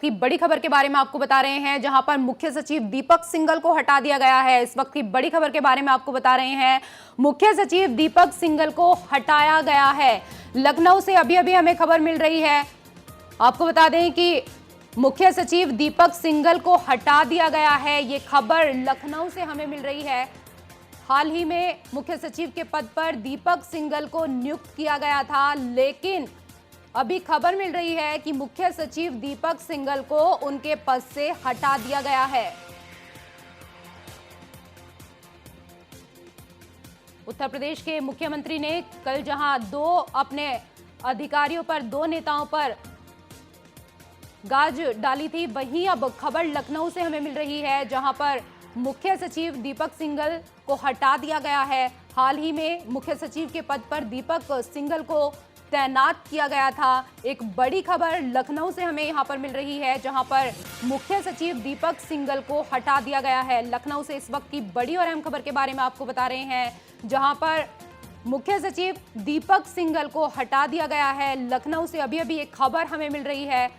की बड़ी खबर के बारे में आपको बता रहे हैं, जहां पर मुख्य सचिव दीपक सिंघल को हटा दिया गया है। इस वक्त की बड़ी खबर के बारे में आपको बता रहे हैं, मुख्य सचिव दीपक सिंघल को हटाया गया है। लखनऊ से अभी अभी हमें खबर मिल रही है, आपको बता दें कि मुख्य सचिव दीपक सिंघल को हटा दिया गया है। ये खबर लखनऊ से हमें मिल रही है। हाल ही में मुख्य सचिव के पद पर दीपक सिंघल को नियुक्त किया गया था, लेकिन अभी खबर मिल रही है कि मुख्य सचिव दीपक सिंघल को उनके पद से हटा दिया गया है। उत्तर प्रदेश के मुख्यमंत्री ने कल जहां दो अपने अधिकारियों पर, दो नेताओं पर गाज डाली थी, वहीं अब खबर लखनऊ से हमें मिल रही है, जहां पर मुख्य सचिव दीपक सिंघल को हटा दिया गया है। हाल ही में मुख्य सचिव के पद पर दीपक सिंघल को तैनात किया गया था। एक बड़ी खबर लखनऊ से हमें यहां पर मिल रही है, जहां पर मुख्य सचिव दीपक सिंघल को हटा दिया गया है। लखनऊ से इस वक्त की बड़ी और अहम खबर के बारे में आपको बता रहे हैं, जहां पर मुख्य सचिव दीपक सिंघल को हटा दिया गया है। लखनऊ से अभी अभी एक खबर हमें मिल रही है,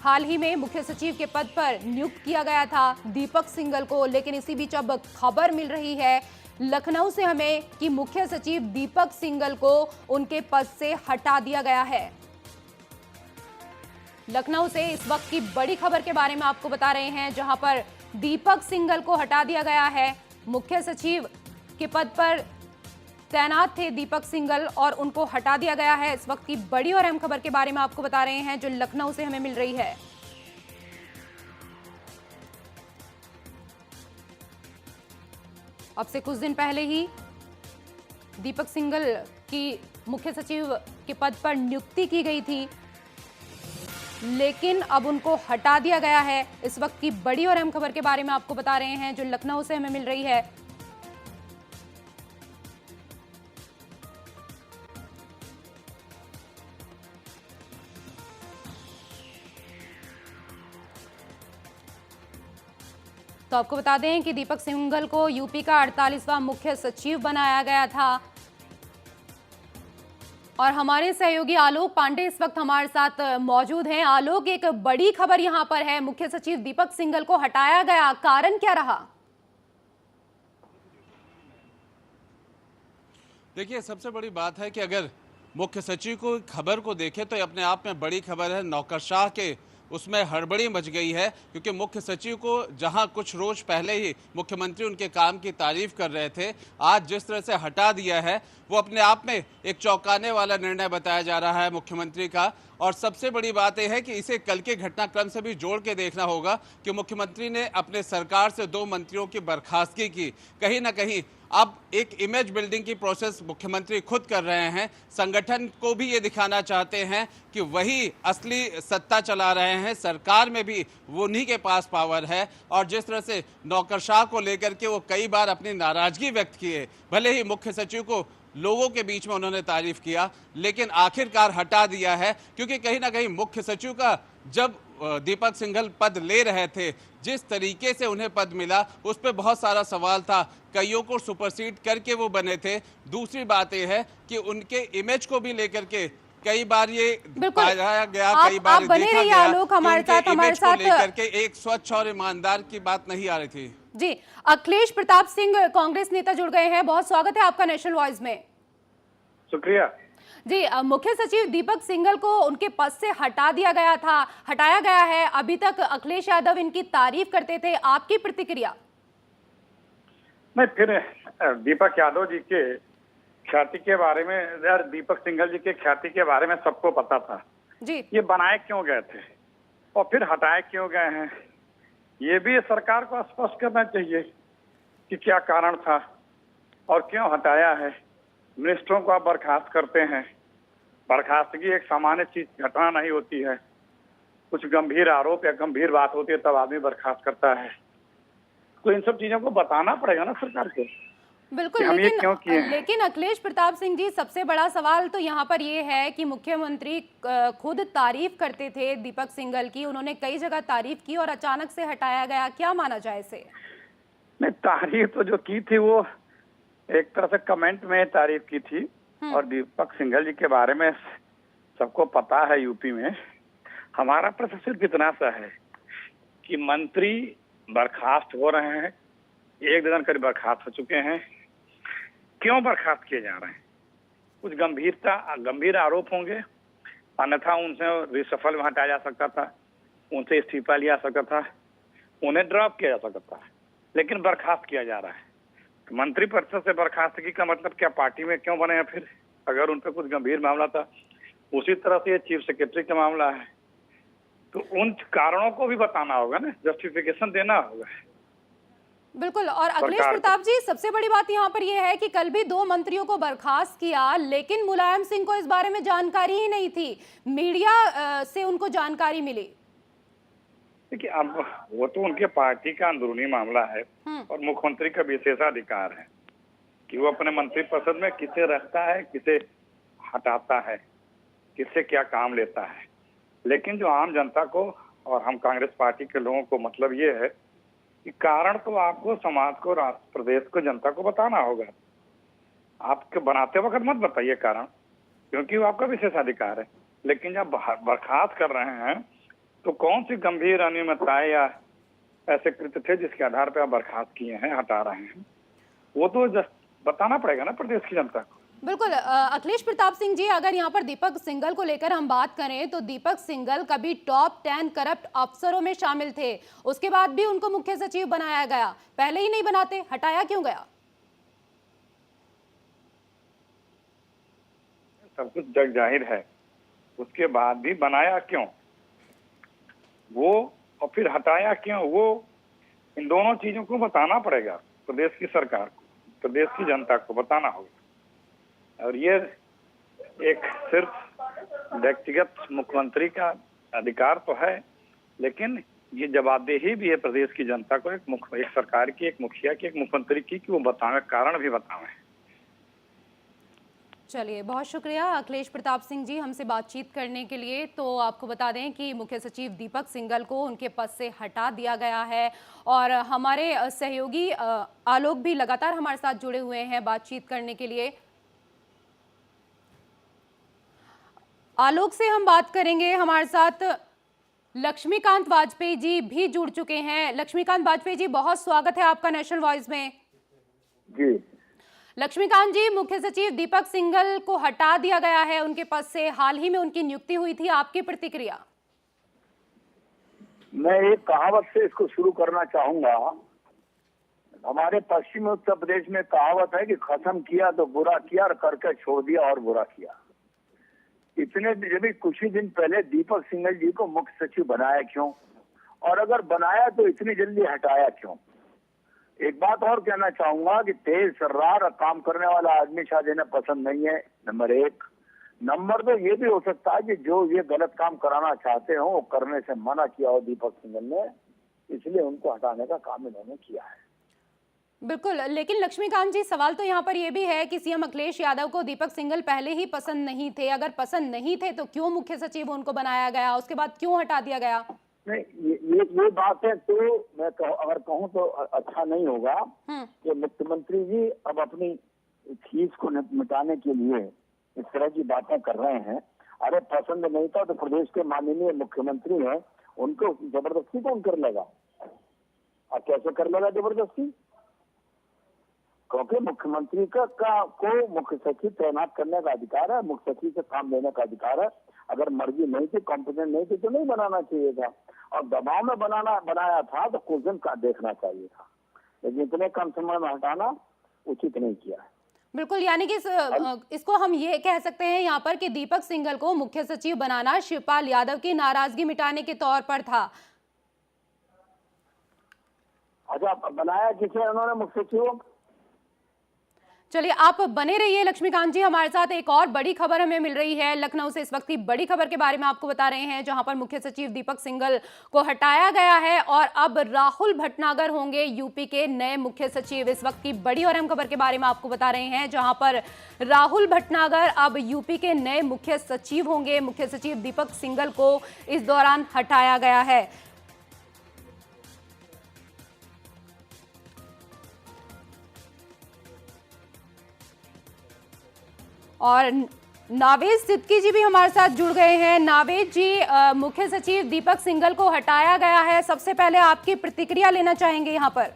हाल ही में मुख्य सचिव के पद पर नियुक्त किया गया था दीपक सिंघल को, लेकिन इसी बीच अब खबर मिल रही है लखनऊ से हमें कि मुख्य सचिव दीपक सिंघल को उनके पद से हटा दिया गया है। लखनऊ से इस वक्त की बड़ी खबर के बारे में आपको बता रहे हैं, जहां पर दीपक सिंघल को हटा दिया गया है। मुख्य सचिव के पद पर तैनात थे दीपक सिंघल और उनको हटा दिया गया है। इस वक्त की बड़ी और अहम खबर के बारे में आपको बता रहे हैं, जो लखनऊ से हमें मिल रही है। अब से कुछ दिन पहले ही दीपक सिंघल की मुख्य सचिव के पद पर नियुक्ति की गई थी, लेकिन अब उनको हटा दिया गया है। इस वक्त की बड़ी और अहम खबर के बारे में आपको बता रहे हैं, जो लखनऊ से हमें मिल रही है। तो आपको बता दें कि दीपक सिंघल को यूपी का 48वां मुख्य सचिव बनाया गया था और हमारे सहयोगी आलोक पांडे इस वक्त हमारे साथ मौजूद हैं। आलोक, एक बड़ी खबर यहां पर है, मुख्य सचिव दीपक सिंघल को हटाया गया, कारण क्या रहा? देखिए, सबसे बड़ी बात है कि अगर मुख्य सचिव को खबर को देखें तो ये अपने आप में बड़ी खबर है। नौकरशाह के उसमें हड़बड़ी मच गई है, क्योंकि मुख्य सचिव को जहां कुछ रोज पहले ही मुख्यमंत्री उनके काम की तारीफ कर रहे थे, आज जिस तरह से हटा दिया है वो अपने आप में एक चौंकाने वाला निर्णय बताया जा रहा है मुख्यमंत्री का। और सबसे बड़ी बात यह है कि इसे कल के घटनाक्रम से भी जोड़ के देखना होगा कि मुख्यमंत्री ने अपने सरकार से 2 मंत्रियों की बर्खास्तगी की। कहीं ना कहीं अब एक इमेज बिल्डिंग की प्रोसेस मुख्यमंत्री खुद कर रहे हैं। संगठन को भी ये दिखाना चाहते हैं कि वही असली सत्ता चला रहे हैं, सरकार में भी वो उन्हीं के पास पावर है। और जिस तरह से नौकरशाह को लेकर के वो कई बार अपनी नाराजगी व्यक्त किए, भले ही मुख्य सचिव को लोगों के बीच में उन्होंने तारीफ किया, लेकिन आखिरकार हटा दिया है। क्योंकि कहीं ना कहीं मुख्य सचिव का जब दीपक सिंघल पद ले रहे थे, जिस तरीके से उन्हें पद मिला उस पर बहुत सारा सवाल था, कईयों को सुपरसीड करके वो बने थे। दूसरी बात यह है कि उनके इमेज को भी लेकर के कई बार ये पाया गया, कई बार देखा गया आलोक हमारे साथ लेकर के एक स्वच्छ और ईमानदार की बात नहीं आ रही थी। जी, अखिलेश प्रताप सिंह कांग्रेस नेता जुड़ गए हैं, बहुत स्वागत है आपका नेशनल वॉइस में। शुक्रिया जी। मुख्य सचिव दीपक सिंघल को उनके पद से हटाया गया है। अभी तक अखिलेश यादव इनकी तारीफ करते थे, आपकी प्रतिक्रिया? नहीं, फिर दीपक यादव जी के ख्याति के बारे में, यार दीपक सिंघल जी के ख्याति के बारे में सबको पता था जी। ये बनाए क्यों गए थे और फिर हटाए क्यों गए हैं, ये भी सरकार को स्पष्ट करना चाहिए कि क्या कारण था और क्यों हटाया है। मिनिस्टरों को आप बर्खास्त करते हैं, बर्खास्तगी एक सामान्य चीज, घटना नहीं होती है। कुछ गंभीर आरोप या गंभीर बात होती है तब आदमी बर्खास्त करता है। तो इन सब चीजों को बताना पड़ेगा ना सरकार को। बिल्कुल, लेकिन अखिलेश प्रताप सिंह जी, सबसे बड़ा सवाल तो यहाँ पर ये है कि मुख्यमंत्री खुद तारीफ करते थे दीपक सिंघल की, उन्होंने कई जगह तारीफ की और अचानक से हटाया गया, क्या माना जाए इसे? नहीं, तारीफ तो जो की थी वो एक तरह से कमेंट में तारीफ की थी। और दीपक सिंघल जी के बारे में सबको पता है यूपी में, हमारा प्रश्न सिर्फ इतना सा है कि मंत्री बर्खास्त हो रहे हैं, एक दर्जन करीब बर्खास्त हो चुके हैं, क्यों बर्खास्त किए जा रहे हैं? कुछ गंभीर आरोप होंगे, अन्यथा उनसे रिसफल में हटाया जा सकता था, उनसे इस्तीफा लिया जा सकता था, उन्हें ड्रॉप किया जा सकता था, लेकिन बर्खास्त किया जा रहा है। तो मंत्री परिषद से बर्खास्तगी का मतलब क्या पार्टी में क्यों बने हैं फिर? अगर उन पर कुछ गंभीर मामला था, उसी तरह से ये चीफ सेक्रेटरी का मामला है, तो उन कारणों को भी बताना होगा ना, जस्टिफिकेशन देना होगा। बिल्कुल। और अखिलेश प्रताप जी, सबसे बड़ी बात यहाँ पर यह है कि कल भी 2 मंत्रियों को बर्खास्त किया, लेकिन मुलायम सिंह को इस बारे में जानकारी ही नहीं थी, मीडिया से उनको जानकारी मिली। देखिए, अब वो तो उनके पार्टी का अंदरूनी मामला है और मुख्यमंत्री का विशेषाधिकार है कि वो अपने मंत्रिपरिषद में किसे रखता है, किसे हटाता है, किससे क्या काम लेता है। लेकिन जो आम जनता को और हम कांग्रेस पार्टी के लोगों को मतलब ये है कि कारण तो आपको समाज को, राष्ट्र, प्रदेश को, जनता को बताना होगा। आपके बनाते वक्त मत बताइए कारण, क्योंकि वो आपका विशेषाधिकार है। लेकिन जब बर्खास्त कर रहे हैं तो कौन सी गंभीर अनियमितताएं या ऐसे कृत्य थे जिसके आधार पर आप बर्खास्त किए हैं, हटा रहे हैं, वो तो बताना पड़ेगा ना प्रदेश की जनता को। बिल्कुल। अखिलेश प्रताप सिंह जी, अगर यहाँ पर दीपक सिंघल को लेकर हम बात करें तो दीपक सिंघल कभी टॉप 10 करप्ट अफसरों में शामिल थे, उसके बाद भी उनको मुख्य सचिव बनाया गया, पहले ही नहीं बनाते, हटाया क्यों गया? सब कुछ जग जाहिर है, उसके बाद भी बनाया क्यों वो, और फिर हटाया क्यों वो, इन दोनों चीजों को बताना पड़ेगा प्रदेश की सरकार को, प्रदेश की जनता को बताना होगा। और ये एक सिर्फ व्यक्तिगत मुख्यमंत्री का अधिकार तो है, लेकिन ये जवाबदेही भी है प्रदेश की जनता को, एक सरकार की, एक मुखिया की, एक मुख्यमंत्री की, कि वो बतावे, कारण भी बतावे। चलिए, बहुत शुक्रिया अखिलेश प्रताप सिंह जी हमसे बातचीत करने के लिए। तो आपको बता दें कि मुख्य सचिव दीपक सिंघल को उनके पद से हटा दिया गया है और हमारे सहयोगी आलोक भी लगातार हमारे साथ जुड़े हुए हैं बातचीत करने के लिए। आलोक से हम बात करेंगे, हमारे साथ लक्ष्मीकांत वाजपेयी जी भी जुड़ चुके हैं। लक्ष्मीकांत वाजपेयी जी, बहुत स्वागत है आपका नेशनल वॉइस में। जी लक्ष्मीकांत जी, मुख्य सचिव दीपक सिंघल को हटा दिया गया है उनके पद से, हाल ही में उनकी नियुक्ति हुई थी, आपकी प्रतिक्रिया? मैं एक कहावत से इसको शुरू करना चाहूंगा। हमारे पश्चिमी उत्तर प्रदेश में कहावत है कि खत्म किया तो बुरा किया और करके छोड़ दिया और बुरा किया। इतने जब कुछ ही दिन पहले दीपक सिंघल जी को मुख्य सचिव बनाया क्यों, और अगर बनाया तो इतनी जल्दी हटाया क्यों? एक बात और कहना चाहूंगा कि तेज सर्रार काम करने वाला आदमी शायद इन्हें पसंद नहीं है, नंबर 1। नंबर 2, ये भी हो सकता है कि जो ये गलत काम कराना चाहते हो वो करने से मना किया हो दीपक सिंघल ने, इसलिए उनको हटाने का काम इन्होंने किया है। बिल्कुल, लेकिन लक्ष्मीकांत जी, सवाल तो यहाँ पर यह भी है कि सीएम अखिलेश यादव को दीपक सिंघल पहले ही पसंद नहीं थे। अगर पसंद नहीं थे तो क्यों मुख्य सचिव उनको बनाया गया, उसके बाद क्यों हटा दिया गया? नहीं, ये बात है तो मैं अगर कहूँ तो अच्छा नहीं होगा कि मुख्यमंत्री जी अब अपनी फीस को मिटाने के लिए इस तरह की बातें कर रहे हैं। अरे पसंद नहीं था तो प्रदेश के माननीय मुख्यमंत्री हैं, उनको जबरदस्ती कौन कर लेगा? और कैसे कर लेगा जबरदस्ती? क्योंकि मुख्यमंत्री को मुख्य सचिव तैनात करने का अधिकार है, मुख्य सचिव से काम लेने का अधिकार है। अगर मर्जी नहीं थी, कॉम्पिटेंट नहीं थी तो नहीं बनाना चाहिए था, और दबाव में बनाया था तो कुछ दिन का देखना चाहिए था, लेकिन इतने कम समय में हटाना उचित नहीं किया है। बिल्कुल, यानी कि इसको हम ये कह सकते हैं यहाँ पर कि दीपक सिंघल को मुख्य सचिव बनाना शिवपाल यादव की नाराजगी मिटाने के तौर पर था। अच्छा, बनाया किसे उन्होंने मुख्य सचिव? चलिए, आप बने रहिए लक्ष्मीकांत जी हमारे साथ। एक और बड़ी खबर हमें मिल रही है लखनऊ से, इस वक्त की बड़ी खबर के बारे में आपको बता रहे हैं, जहां पर मुख्य सचिव दीपक सिंघल को हटाया गया है और अब राहुल भटनागर होंगे यूपी के नए मुख्य सचिव। इस वक्त की बड़ी और अहम खबर के बारे में आपको बता रहे हैं, जहां पर राहुल भटनागर अब यूपी के नए मुख्य सचिव होंगे। मुख्य सचिव दीपक सिंघल को इस दौरान हटाया गया है। और नावेद सिद्दीकी जी भी हमारे साथ जुड़ गए हैं। नावेद जी, मुख्य सचिव दीपक सिंघल को हटाया गया है, सबसे पहले आपकी प्रतिक्रिया लेना चाहेंगे यहाँ पर।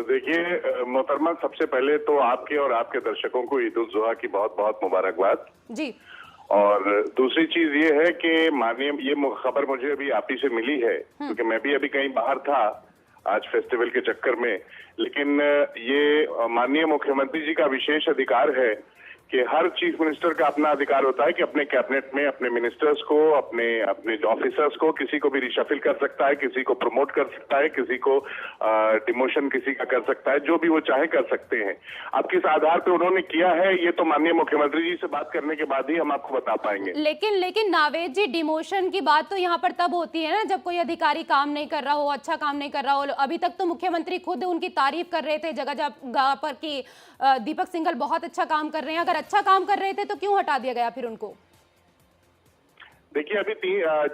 देखिए मोहतरमा, सबसे पहले तो आपके और आपके दर्शकों को ईद उल जुहा की बहुत बहुत मुबारकबाद जी। और दूसरी चीज ये है कि माननीय, ये खबर मुझे अभी आप ही से मिली है क्योंकि मैं भी अभी कहीं बाहर था आज फेस्टिवल के चक्कर में, लेकिन ये माननीय मुख्यमंत्री जी का विशेष अधिकार है कि हर चीफ मिनिस्टर का अपना अधिकार होता है कि अपने कैबिनेट में अपने मिनिस्टर्स को, अपने ऑफिसर्स को, किसी को भी रिशफल कर सकता है, किसी को प्रमोट कर सकता है, किसी को डिमोशन किसी का कर सकता है, जो भी वो चाहे कर सकते हैं। अब किस आधार पे उन्होंने किया है ये तो माननीय मुख्यमंत्री जी से बात करने के बाद ही हम आपको बता पाएंगे। लेकिन नावेद जी, डिमोशन की बात तो यहाँ पर तब होती है ना जब कोई अधिकारी काम नहीं कर रहा हो, अच्छा काम नहीं कर रहा हो। अभी तक तो मुख्यमंत्री खुद उनकी तारीफ कर रहे थे जगह जगह पर कि दीपक सिंघल बहुत अच्छा काम कर रहे हैं। अगर अच्छा काम कर रहे थे तो क्यों हटा दिया गया फिर उनको? देखिए, अभी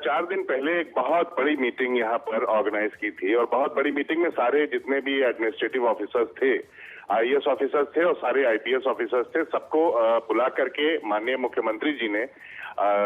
4 दिन पहले एक बहुत बड़ी मीटिंग यहाँ पर ऑर्गेनाइज की थी और बहुत बड़ी मीटिंग में सारे जितने भी एडमिनिस्ट्रेटिव ऑफिसर्स थे, आईएएस ऑफिसर्स थे और सारे आईपीएस ऑफिसर्स थे, सबको बुला करके माननीय मुख्यमंत्री जी ने,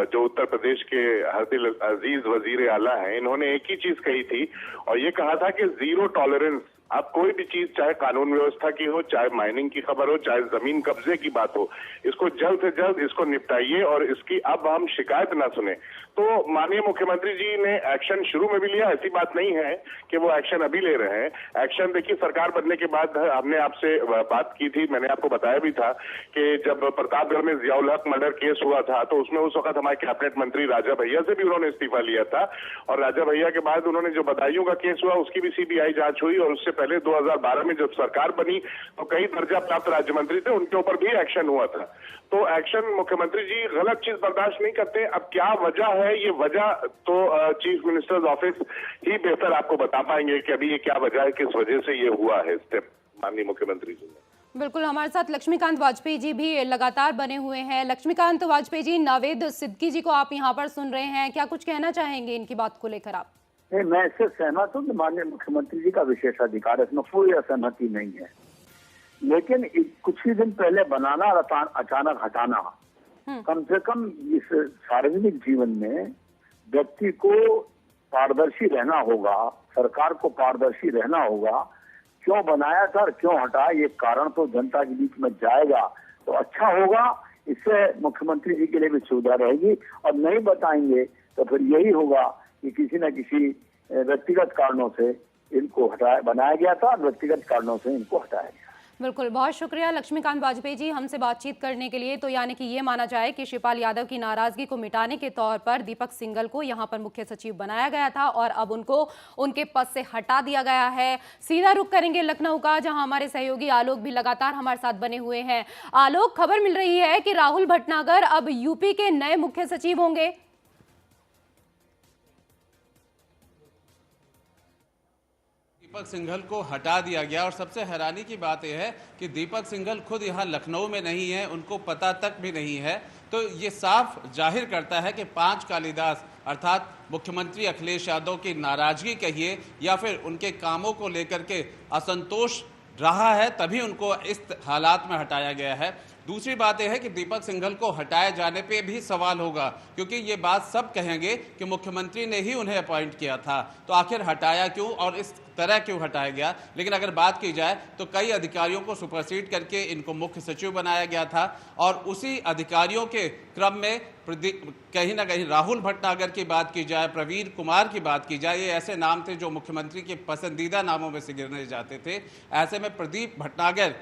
जो उत्तर प्रदेश के हरदिल अजीज वजीर आला हैं, इन्होंने एक ही चीज कही थी और ये कहा था कि जीरो टॉलरेंस। आप कोई भी चीज, चाहे कानून व्यवस्था की हो, चाहे माइनिंग की खबर हो, चाहे जमीन कब्जे की बात हो, इसको जल्द से जल्द इसको निपटाइए और इसकी अब हम शिकायत ना सुने। तो माननीय मुख्यमंत्री जी ने एक्शन शुरू में भी लिया, ऐसी बात नहीं है कि वो एक्शन अभी ले रहे हैं। एक्शन देखिए, सरकार बनने के बाद हमने आपसे बात की थी, मैंने आपको बताया भी था कि जब प्रतापगढ़ में जियाउल हक मर्डर केस हुआ था तो उसमें उस वक्त हमारे कैबिनेट मंत्री राजा भैया से भी उन्होंने इस्तीफा लिया था और राजा भैया के बाद उन्होंने जो बदायूं का केस हुआ उसकी भी सीबीआई जांच हुई और उससे पहले 2012 में जब सरकार बनी तो कई दर्जा प्राप्त राज्य मंत्री थे, उनके ऊपर भी एक्शन हुआ था। तो एक्शन, मुख्यमंत्री जी गलत चीज बर्दाश्त नहीं करते। अब क्या वजह है, ये वजह तो चीफ मिनिस्टर्स ऑफिस ही बेहतर आपको बता पाएंगे कि अभी ये क्या वजह है, किस वजह से ये हुआ है स्टेप माननीय मुख्यमंत्री जी ने। बिल्कुल, हमारे साथ लक्ष्मीकांत वाजपेयी जी भी लगातार बने हुए हैं। लक्ष्मीकांत वाजपेयी जी, नावेद सिद्दीकी जी को आप यहाँ पर सुन रहे हैं, क्या कुछ कहना चाहेंगे इनकी बात को लेकर आप? नहीं, मैं इससे सहमत हूँ कि माननीय मुख्यमंत्री जी का विशेष अधिकार है, इसमें कोई असहमति नहीं है। लेकिन कुछ ही दिन पहले बनाना और अचानक हटाना, कम से कम इस सार्वजनिक जीवन में व्यक्ति को पारदर्शी रहना होगा, सरकार को पारदर्शी रहना होगा। क्यों बनाया था और क्यों हटाया, ये कारण तो जनता के बीच में जाएगा तो अच्छा होगा। इससे मुख्यमंत्री जी के लिए भी सुविधा रहेगी और नहीं बताएंगे तो फिर यही होगा कि किसी न किसी व्यक्तिगत कारणों से इनको बनाया गया था और व्यक्तिगत कारणों से इनको हटाया गया। बिल्कुल, बहुत शुक्रिया लक्ष्मीकांत वाजपेयी जी हमसे बातचीत करने के लिए। तो यानी कि ये माना जाए कि शिवपाल यादव की नाराजगी को मिटाने के तौर पर दीपक सिंघल को यहाँ पर मुख्य सचिव बनाया गया था और अब उनको उनके पद से हटा दिया गया है। सीधा रुख करेंगे लखनऊ का, जहां हमारे सहयोगी आलोक भी लगातार हमारे साथ बने हुए हैं। आलोक, खबर मिल रही है कि राहुल भटनागर अब यूपी के नए मुख्य सचिव होंगे। दीपक सिंघल को हटा दिया गया और सबसे हैरानी की बात यह है कि दीपक सिंघल खुद यहाँ लखनऊ में नहीं है, उनको पता तक भी नहीं है। तो ये साफ जाहिर करता है कि 5 कालिदास अर्थात मुख्यमंत्री अखिलेश यादव की नाराजगी कहिए या फिर उनके कामों को लेकर के असंतोष रहा है, तभी उनको इस हालात में हटाया गया है। दूसरी बात यह है कि दीपक सिंघल को हटाए जाने पे भी सवाल होगा, क्योंकि ये बात सब कहेंगे कि मुख्यमंत्री ने ही उन्हें अपॉइंट किया था, तो आखिर हटाया क्यों और इस तरह क्यों हटाया गया। लेकिन अगर बात की जाए तो कई अधिकारियों को सुपरसीड करके इनको मुख्य सचिव बनाया गया था और उसी अधिकारियों के क्रम में कहीं ना कहीं राहुल भटनागर की बात की जाए, प्रवीण कुमार की बात की जाए, ये ऐसे नाम थे जो मुख्यमंत्री के पसंदीदा नामों में से गिने जाते थे। ऐसे में प्रदीप भटनागर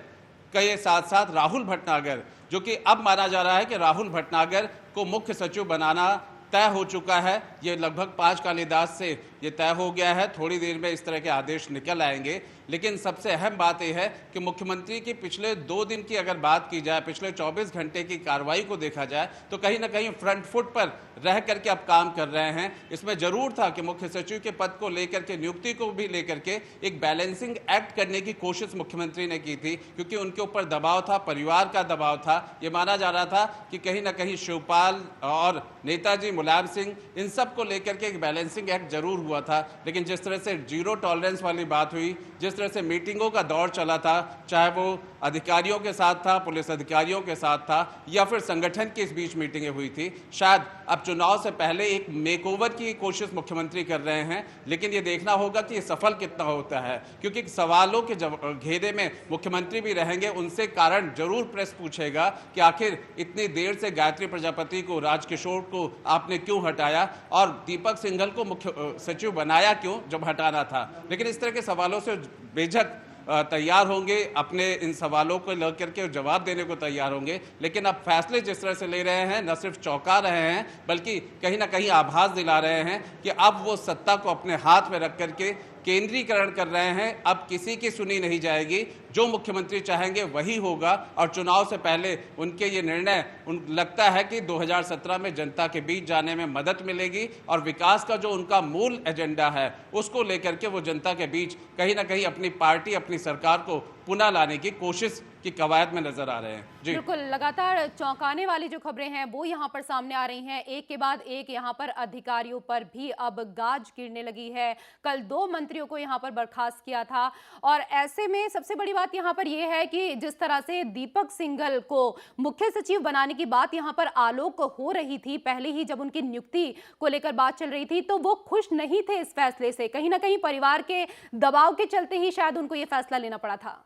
के साथ साथ राहुल भटनागर, जो कि अब माना जा रहा है कि राहुल भटनागर को मुख्य सचिव बनाना तय हो चुका है। ये लगभग 5 कालिदास से ये तय हो गया है। थोड़ी देर में इस तरह के आदेश निकल आएंगे। लेकिन सबसे अहम बात यह है कि मुख्यमंत्री की पिछले 2 दिन की अगर बात की जाए, पिछले 24 घंटे की कार्रवाई को देखा जाए तो कहीं ना कहीं फ्रंट फुट पर रह करके अब काम कर रहे हैं। इसमें जरूर था कि मुख्य सचिव के पद को लेकर के, नियुक्ति को भी लेकर के एक बैलेंसिंग एक्ट करने की कोशिश मुख्यमंत्री ने की थी, क्योंकि उनके ऊपर दबाव था, परिवार का दबाव था। ये माना जा रहा था कि कहीं ना कहीं शिवपाल और नेताजी मुलायम सिंह, इन सब को लेकर के एक बैलेंसिंग एक्ट जरूर हुआ था, लेकिन जिस तरह से जीरो टॉलरेंस वाली बात हुई, जिस तरह से मीटिंगों का दौर चला था, चाहे वो अधिकारियों के साथ था, पुलिस अधिकारियों के साथ था, या फिर संगठन के इस बीच मीटिंगें हुई थी, शायद अब चुनाव से पहले एक मेकओवर की कोशिश मुख्यमंत्री कर रहे हैं। लेकिन ये देखना होगा कि ये सफल कितना होता है, क्योंकि सवालों के घेरे में मुख्यमंत्री भी रहेंगे। उनसे कारण जरूर प्रेस पूछेगा कि आखिर इतनी देर से गायत्री प्रजापति को, राजकिशोर को आपने क्यों हटाया, और दीपक सिंघल को मुख्य सचिव बनाया क्यों जब हटाना था। लेकिन इस तरह के सवालों से बेझक तैयार होंगे, अपने इन सवालों को लेकर के जवाब देने को तैयार होंगे। लेकिन अब फैसले जिस तरह से ले रहे हैं, न सिर्फ चौंका रहे हैं, बल्कि कहीं ना कहीं आभास दिला रहे हैं कि अब वो सत्ता को अपने हाथ में रख करके केंद्रीकरण कर रहे हैं। अब किसी की सुनी नहीं जाएगी, जो मुख्यमंत्री चाहेंगे वही होगा। और चुनाव से पहले उनके ये निर्णय लगता है कि 2017 में जनता के बीच जाने में मदद मिलेगी, और विकास का जो उनका मूल एजेंडा है उसको लेकर के वो जनता के बीच कहीं ना कहीं अपनी पार्टी, अपनी सरकार को पुनः लाने की कोशिश की कवायद में नजर आ रहे हैं। जी बिल्कुल, लगातार चौंकाने वाली जो खबरें हैं वो यहाँ पर सामने आ रही हैं। एक के बाद एक यहाँ पर अधिकारियों पर भी अब गाज गिरने लगी है। कल 2 मंत्रियों को यहाँ पर बर्खास्त किया था, और ऐसे में सबसे बड़ी बात यहाँ पर यह है कि जिस तरह से दीपक सिंघल को मुख्य सचिव बनाने की बात यहाँ पर आलोक हो रही थी, पहले ही जब उनकी नियुक्ति को लेकर बात चल रही थी, तो वो खुश नहीं थे इस फैसले से। कहीं ना कहीं परिवार के दबाव के चलते ही शायद उनको ये फैसला लेना पड़ा था।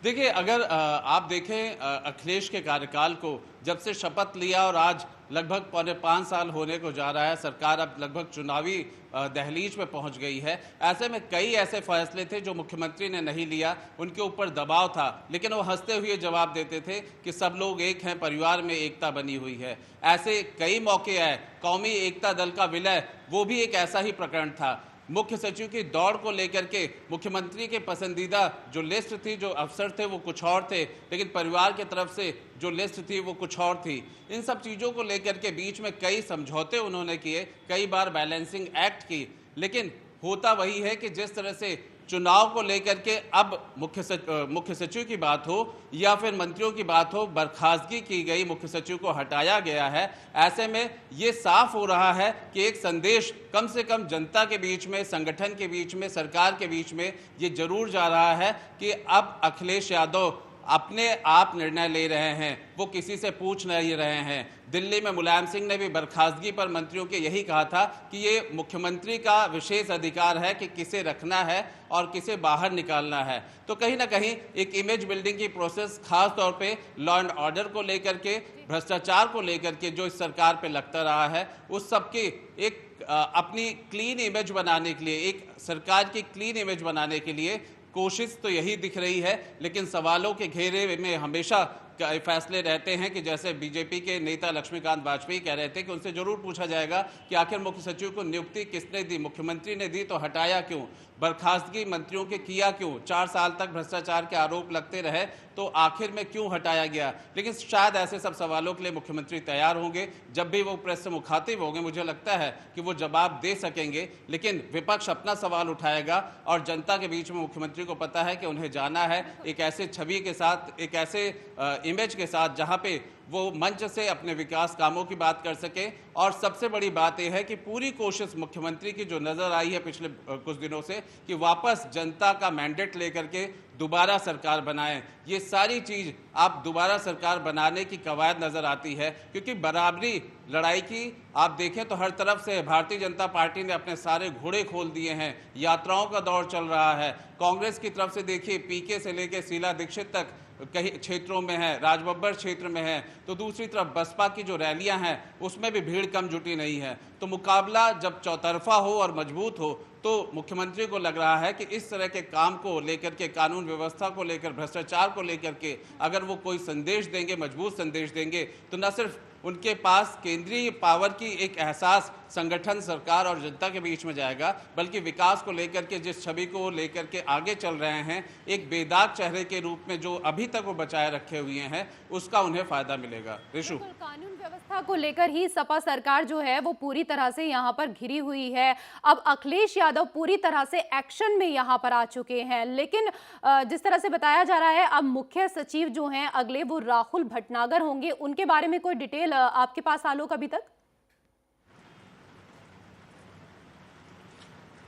देखिए, अगर आप देखें अखिलेश के कार्यकाल को, जब से शपथ लिया और आज लगभग 4.5 साल होने को जा रहा है, सरकार अब लगभग चुनावी दहलीज में पहुंच गई है। ऐसे में कई ऐसे फैसले थे जो मुख्यमंत्री ने नहीं लिया, उनके ऊपर दबाव था, लेकिन वो हंसते हुए जवाब देते थे कि सब लोग एक हैं, परिवार में एकता बनी हुई है। ऐसे कई मौके आए। कौमी एकता दल का विलय, वो भी एक ऐसा ही प्रकरण था। मुख्य सचिव की दौड़ को लेकर के मुख्यमंत्री के पसंदीदा जो लिस्ट थी, जो अफसर थे वो कुछ और थे, लेकिन परिवार की तरफ से जो लिस्ट थी वो कुछ और थी। इन सब चीज़ों को लेकर के बीच में कई समझौते उन्होंने किए, कई बार बैलेंसिंग एक्ट की, लेकिन होता वही है कि जिस तरह से चुनाव को लेकर के अब मुख्य सचिव की बात हो या फिर मंत्रियों की बात हो, बर्खास्तगी की गई, मुख्य सचिव को हटाया गया है। ऐसे में ये साफ हो रहा है कि एक संदेश कम से कम जनता के बीच में, संगठन के बीच में, सरकार के बीच में ये जरूर जा रहा है कि अब अखिलेश यादव अपने आप निर्णय ले रहे हैं, वो किसी से पूछ नहीं रहे हैं। दिल्ली में मुलायम सिंह ने भी बर्खास्तगी पर मंत्रियों के यही कहा था कि ये मुख्यमंत्री का विशेष अधिकार है कि किसे रखना है और किसे बाहर निकालना है। तो कहीं ना कहीं एक इमेज बिल्डिंग की प्रोसेस, खास तौर पे लॉ एंड ऑर्डर को लेकर के, भ्रष्टाचार को लेकर के जो इस सरकार पे लगता रहा है, उस सबकी एक अपनी क्लीन इमेज बनाने के लिए, एक सरकार की क्लीन इमेज बनाने के लिए कोशिश तो यही दिख रही है। लेकिन सवालों के घेरे में हमेशा फैसले रहते हैं कि जैसे बीजेपी के नेता लक्ष्मीकांत वाजपेयी कह रहे थे कि उनसे जरूर पूछा जाएगा कि आखिर मुख्य सचिव को नियुक्ति किसने दी, मुख्यमंत्री ने दी तो हटाया क्यों, बर्खास्तगी मंत्रियों के किया क्यों, 4 साल तक भ्रष्टाचार के आरोप लगते रहे तो आखिर में क्यों हटाया गया। लेकिन शायद ऐसे सब सवालों के लिए मुख्यमंत्री तैयार होंगे। जब भी वो प्रेस से मुखातिब होंगे, मुझे लगता है कि वो जवाब दे सकेंगे, लेकिन विपक्ष अपना सवाल उठाएगा और जनता के बीच में मुख्यमंत्री को पता है कि उन्हें जाना है एक ऐसे छवि के साथ, एक ऐसे इमेज के साथ जहां पे वो मंच से अपने विकास कामों की बात कर सके। और सबसे बड़ी बात यह है कि पूरी कोशिश मुख्यमंत्री की जो नजर आई है पिछले कुछ दिनों से कि वापस जनता का मैंडेट लेकर के दोबारा सरकार बनाएं, ये सारी चीज आप दोबारा सरकार बनाने की कवायद नजर आती है। क्योंकि बराबरी लड़ाई की आप देखें तो हर तरफ से भारतीय जनता पार्टी ने अपने सारे घोड़े खोल दिए हैं, यात्राओं का दौर चल रहा है। कांग्रेस की तरफ से देखिए, पीके से लेकर शीला दीक्षित तक कई क्षेत्रों में है, राजबब्बर क्षेत्र में है, तो दूसरी तरफ बसपा की जो रैलियां हैं उसमें भी भीड़ कम जुटी नहीं है। तो मुकाबला जब चौतरफा हो और मजबूत हो तो मुख्यमंत्री को लग रहा है कि इस तरह के काम को लेकर के, कानून व्यवस्था को लेकर, भ्रष्टाचार को लेकर के अगर वो कोई संदेश देंगे, मजबूत संदेश देंगे, तो न सिर्फ उनके पास केंद्रीय पावर की एक एहसास संगठन, सरकार और जनता के बीच में जाएगा, बल्कि विकास को लेकर के जिस छवि को लेकर के आगे चल रहे हैं, एक बेदाग चेहरे के रूप में जो अभी तक वो बचाए रखे हुए हैं, उसका उन्हें फायदा मिलेगा। ऋषु, कानून व्यवस्था को लेकर ही सपा सरकार जो है वो पूरी तरह से यहाँ पर घिरी हुई है। अब अखिलेश यादव पूरी तरह से एक्शन में यहाँ पर आ चुके हैं, लेकिन जिस तरह से बताया जा रहा है अब मुख्य सचिव जो हैं अगले वो राहुल भटनागर होंगे। उनके बारे में कोई डिटेल आपके पास आलोक अभी तक?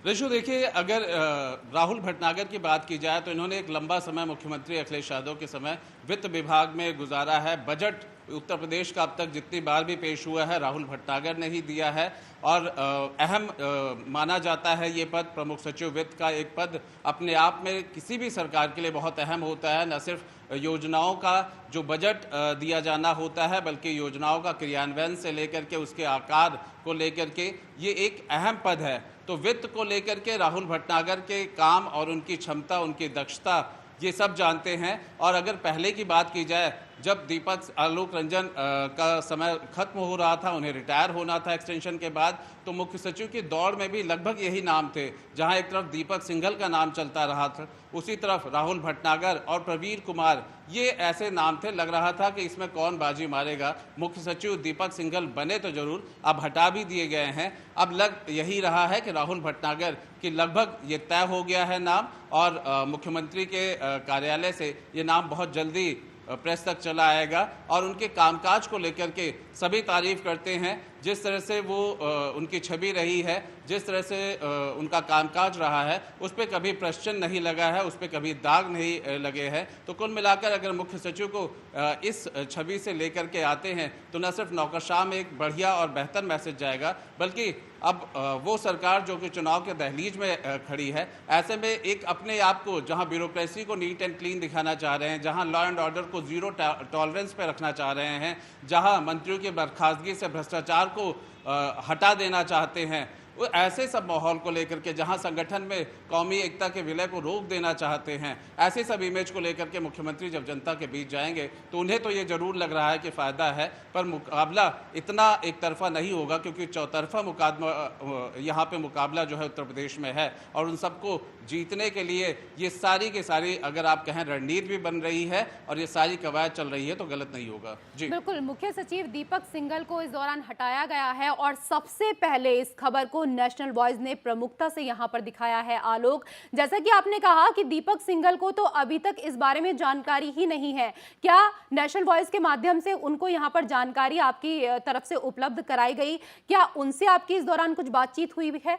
ऋषु, देखिए, अगर राहुल भटनागर की बात की जाए तो इन्होंने एक लंबा समय मुख्यमंत्री अखिलेश यादव के समय वित्त विभाग में गुजारा है। बजट उत्तर प्रदेश का अब तक जितनी बार भी पेश हुआ है राहुल भटनागर ने ही दिया है और अहम माना जाता है ये पद। प्रमुख सचिव वित्त का एक पद अपने आप में किसी भी सरकार के लिए बहुत अहम होता है। न सिर्फ योजनाओं का जो बजट दिया जाना होता है बल्कि योजनाओं का क्रियान्वयन से लेकर के उसके आकार को लेकर के ये एक अहम पद है। तो वित्त को लेकर के राहुल भटनागर के काम और उनकी क्षमता, उनकी दक्षता, ये सब जानते हैं। और अगर पहले की बात की जाए, जब दीपक आलोक रंजन का समय खत्म हो रहा था, उन्हें रिटायर होना था एक्सटेंशन के बाद, तो मुख्य सचिव की दौड़ में भी लगभग यही नाम थे। जहां एक तरफ दीपक सिंघल का नाम चलता रहा था, उसी तरफ राहुल भटनागर और प्रवीर कुमार, ये ऐसे नाम थे। लग रहा था कि इसमें कौन बाजी मारेगा। मुख्य सचिव दीपक सिंघल बने तो जरूर, अब हटा भी दिए गए हैं। अब लग यही रहा है कि राहुल भटनागर की लगभग ये तय हो गया है नाम, और मुख्यमंत्री के कार्यालय से ये नाम बहुत जल्दी प्रेस तक चला आएगा। और उनके कामकाज को लेकर के सभी तारीफ करते हैं। जिस तरह से वो उनकी छवि रही है, जिस तरह से उनका कामकाज रहा है, उस पर कभी प्रश्न नहीं लगा है, उस पर कभी दाग नहीं लगे हैं। तो कुल मिलाकर अगर मुख्य सचिव को इस छवि से लेकर के आते हैं तो न सिर्फ नौकरशाह में एक बढ़िया और बेहतर मैसेज जाएगा, बल्कि अब वो सरकार जो कि चुनाव के दहलीज में खड़ी है, ऐसे में एक अपने आप को जहां ब्यूरोक्रेसी को नीट एंड क्लीन दिखाना चाह रहे हैं, जहां लॉ एंड ऑर्डर को जीरो टॉलरेंस पे रखना चाह रहे हैं, जहां मंत्रियों की बर्खास्तगी से भ्रष्टाचार को हटा देना चाहते हैं, वो ऐसे सब माहौल को लेकर के जहां संगठन में कौमी एकता के विलय को रोक देना चाहते हैं, ऐसे सब इमेज को लेकर के मुख्यमंत्री जब जनता के बीच जाएंगे तो उन्हें तो ये जरूर लग रहा है कि फायदा है, पर मुकाबला इतना एक तरफा नहीं होगा, क्योंकि चौतरफा मुकाबला यहाँ पे मुकाबला जो है उत्तर प्रदेश में है। और उन सबको जीतने के लिए ये सारी की सारी, अगर आप कहें, रणनीति भी बन रही है और ये सारी कवायद चल रही है, तो गलत नहीं होगा। जी बिल्कुल, मुख्य सचिव दीपक सिंघल को इस दौरान हटाया गया है और सबसे पहले इस खबर को नेशनल वॉइस ने प्रमुखता से यहां पर दिखाया है। आलोक, जैसा कि आपने कहा कि दीपक सिंघल को तो अभी तक इस बारे में जानकारी ही नहीं है, क्या नेशनल वॉइस के माध्यम से उनको यहां पर जानकारी आपकी तरफ से उपलब्ध कराई गई? क्या उनसे आपकी इस दौरान कुछ बातचीत हुई है?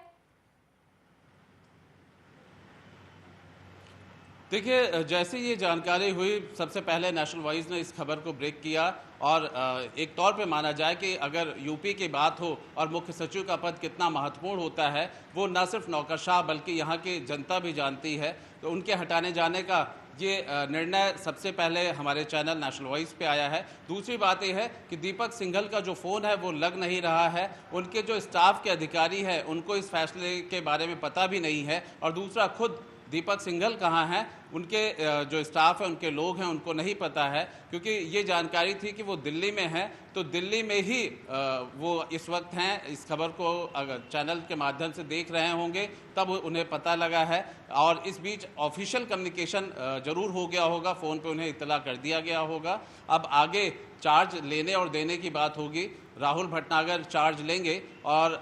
देखिए, जैसे ये जानकारी हुई, सबसे पहले नेशनल वॉइस ने इस खबर को ब्रेक किया। और एक तौर पे माना जाए कि अगर यूपी की बात हो और मुख्य सचिव का पद कितना महत्वपूर्ण होता है, वो न सिर्फ नौकरशाह बल्कि यहाँ की जनता भी जानती है। तो उनके हटाने जाने का ये निर्णय सबसे पहले हमारे चैनल नेशनल वॉइस पे आया है। दूसरी बात यह है कि दीपक सिंघल का जो फ़ोन है वो लग नहीं रहा है। उनके जो स्टाफ के अधिकारी हैं उनको इस फैसले के बारे में पता भी नहीं है। और दूसरा, खुद दीपक सिंघल कहाँ हैं, उनके जो स्टाफ है, उनके लोग हैं, उनको नहीं पता है, क्योंकि ये जानकारी थी कि वो दिल्ली में हैं। तो दिल्ली में ही वो इस वक्त हैं। इस खबर को अगर चैनल के माध्यम से देख रहे होंगे तब उन्हें पता लगा है। और इस बीच ऑफिशियल कम्युनिकेशन जरूर हो गया होगा, फ़ोन पे उन्हें इत्तला कर दिया गया होगा। अब आगे चार्ज लेने और देने की बात होगी। राहुल भटनागर चार्ज लेंगे और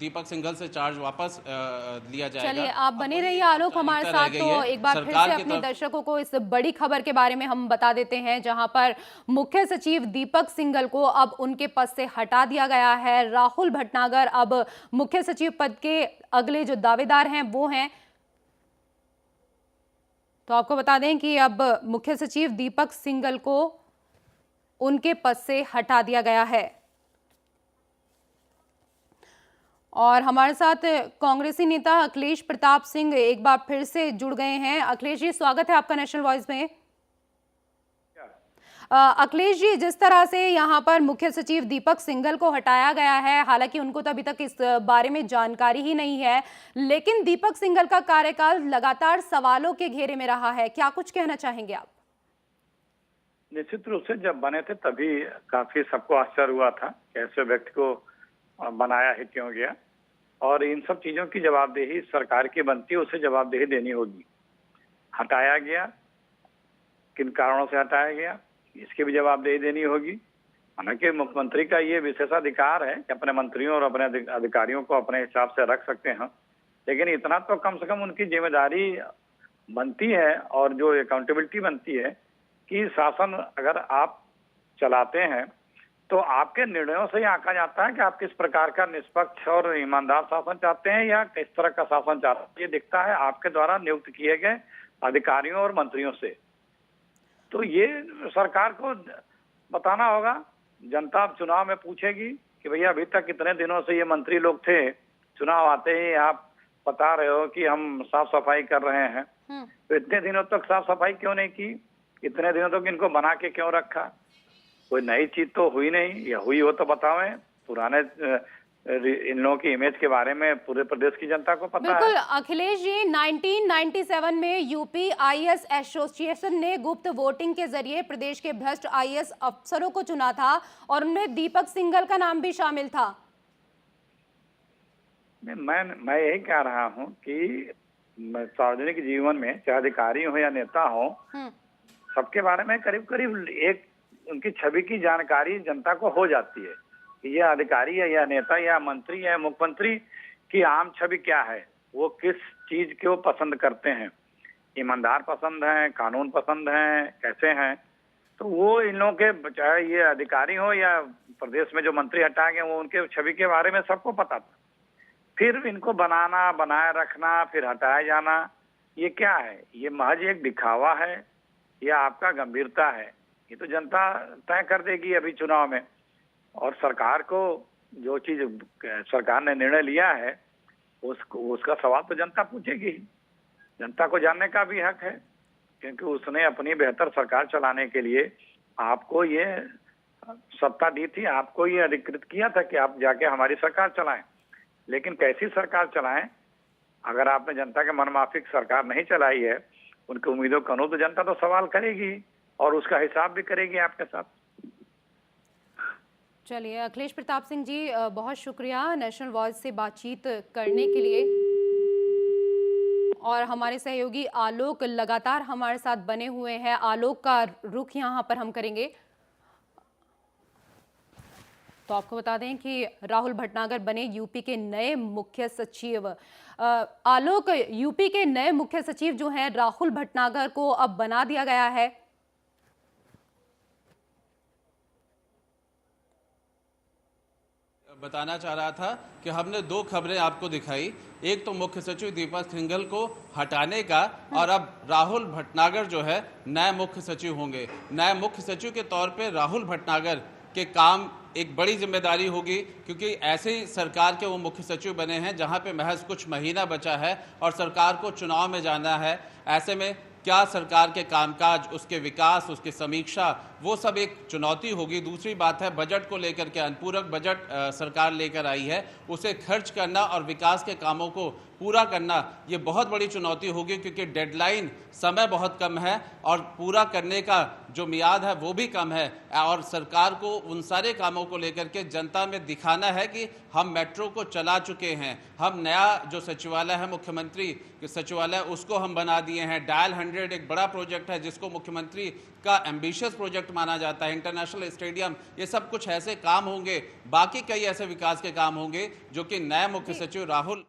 दीपक सिंघल से चार्ज वापस लिया जाएगा। चलिए, आप बने रहिए आलोक हमारे साथ। तो एक बार फिर से अपने दर्शकों को इस बड़ी खबर के बारे में हम बता देते हैं, जहां पर मुख्य सचिव दीपक सिंघल को अब उनके पद से हटा दिया गया है। राहुल भटनागर अब मुख्य सचिव पद के अगले जो दावेदार हैं वो हैं। तो आपको बता दें कि अब मुख्य सचिव दीपक सिंघल को उनके पद से हटा दिया गया है। और हमारे साथ कांग्रेसी नेता अखिलेश प्रताप सिंह एक बार फिर से जुड़ गए हैं। अखिलेश जी, स्वागत है आपका नेशनल वॉइस में। अखिलेश जी, जिस तरह से यहाँ पर मुख्य सचिव दीपक सिंघल को हटाया गया है, हालांकि उनको तो अभी तक इस बारे में जानकारी ही नहीं है, लेकिन दीपक सिंघल का कार्यकाल लगातार सवालों के घेरे में रहा है, क्या कुछ कहना चाहेंगे आप? निश्चित रूप से जब बने थे तभी काफी सबको आश्चर्य हुआ था कि ऐसे व्यक्ति को बनाया है क्यों गया, और इन सब चीजों की जवाबदेही सरकार की बनती है, उसे जवाबदेही देनी होगी। हटाया गया, किन कारणों से हटाया गया, इसकी भी जवाबदेही देनी होगी। हालांकि मुख्यमंत्री का ये विशेषाधिकार है कि अपने मंत्रियों और अपने अधिकारियों को अपने हिसाब से रख सकते हैं, लेकिन इतना तो कम से कम उनकी जिम्मेदारी बनती है और जो अकाउंटेबिलिटी बनती है कि शासन अगर आप चलाते हैं तो आपके निर्णयों से ही आंका जाता है कि आप किस प्रकार का निष्पक्ष और ईमानदार शासन चाहते हैं या किस तरह का शासन चाहते हैं। ये दिखता है आपके द्वारा नियुक्त किए गए अधिकारियों और मंत्रियों से। तो ये सरकार को बताना होगा। जनता अब चुनाव में पूछेगी कि भैया अभी तक कितने दिनों से ये मंत्री लोग थे, चुनाव आते ही आप बता रहे हो कि हम साफ सफाई कर रहे हैं, तो इतने दिनों तक साफ सफाई क्यों नहीं की? इतने दिनों तक इनको बना के क्यों रखा? कोई नई चीज तो हुई नहीं, या हुई हो तो बताओ। पुराने इन लोगों की इमेज के बारे में पूरे प्रदेश की जनता को पता है। बिल्कुल अखिलेश जी, 1997 में यूपी आईएएस एसोसिएशन ने गुप्त वोटिंग के जरिए प्रदेश के भ्रष्ट आईएएस अफसरों को चुना था और उनमें दीपक सिंघल का नाम भी शामिल था। मैं यही कह रहा हूं कि सार्वजनिक जीवन में चाहे अधिकारी हो या नेता हो, सबके बारे में करीब करीब एक उनकी छवि की जानकारी जनता को हो जाती है कि ये अधिकारी है या नेता या मंत्री या मुख्यमंत्री की आम छवि क्या है, वो किस चीज को पसंद करते हैं, ईमानदार पसंद है, कानून पसंद है, कैसे हैं। तो वो इन लोगों के, चाहे ये अधिकारी हो या प्रदेश में जो मंत्री हटाए गए, वो उनके छवि के बारे में सबको पता था। फिर इनको बनाना, बनाए रखना, फिर हटाया जाना, ये क्या है? ये महज एक दिखावा है या आपका गंभीरता है? ये तो जनता तय कर देगी अभी चुनाव में। और सरकार को जो चीज सरकार ने निर्णय लिया है उसका सवाल तो जनता पूछेगी। जनता को जानने का भी हक है, क्योंकि उसने अपनी बेहतर सरकार चलाने के लिए आपको ये सत्ता दी थी, आपको ये अधिकृत किया था कि आप जाके हमारी सरकार चलाएं। लेकिन कैसी सरकार चलाएं? अगर आपने जनता के मनमाफिक सरकार नहीं चलाई है, उनकी उम्मीदों का तो जनता तो सवाल करेगी और उसका हिसाब भी करेगी आपके साथ। चलिए अखिलेश प्रताप सिंह जी, बहुत शुक्रिया नेशनल वॉइस से बातचीत करने के लिए। और हमारे सहयोगी आलोक लगातार हमारे साथ बने हुए हैं। आलोक का रुख यहाँ पर हम करेंगे। तो आपको बता दें कि राहुल भटनागर बने यूपी के नए मुख्य सचिव। आलोक, यूपी के नए मुख्य सचिव जो हैं राहुल भटनागर को अब बना दिया गया है। बताना चाह रहा था कि हमने दो खबरें आपको दिखाई, एक तो मुख्य सचिव दीपक सिंघल को हटाने का, और अब राहुल भटनागर जो है नए मुख्य सचिव होंगे। नए मुख्य सचिव के तौर पे राहुल भटनागर के काम एक बड़ी जिम्मेदारी होगी, क्योंकि ऐसे ही सरकार के वो मुख्य सचिव बने हैं जहां पे महज कुछ महीना बचा है और सरकार को चुनाव में जाना है। ऐसे में क्या सरकार के कामकाज, उसके विकास, उसकी समीक्षा, वो सब एक चुनौती होगी। दूसरी बात है बजट को लेकर के, अनुपूरक बजट सरकार लेकर आई है, उसे खर्च करना और विकास के कामों को पूरा करना, ये बहुत बड़ी चुनौती होगी, क्योंकि डेडलाइन, समय बहुत कम है और पूरा करने का जो मियाद है वो भी कम है। और सरकार को उन सारे कामों को लेकर के जनता में दिखाना है कि हम मेट्रो को चला चुके हैं, हम नया जो सचिवालय है मुख्यमंत्री सचिवालय उसको हम बना दिए हैं। डायल 100 एक बड़ा प्रोजेक्ट है जिसको मुख्यमंत्री का एम्बिशियस प्रोजेक्ट माना जाता है। इंटरनेशनल स्टेडियम, ये सब कुछ ऐसे काम होंगे, बाकी कई ऐसे विकास के काम होंगे जो कि नए मुख्य सचिव राहुल।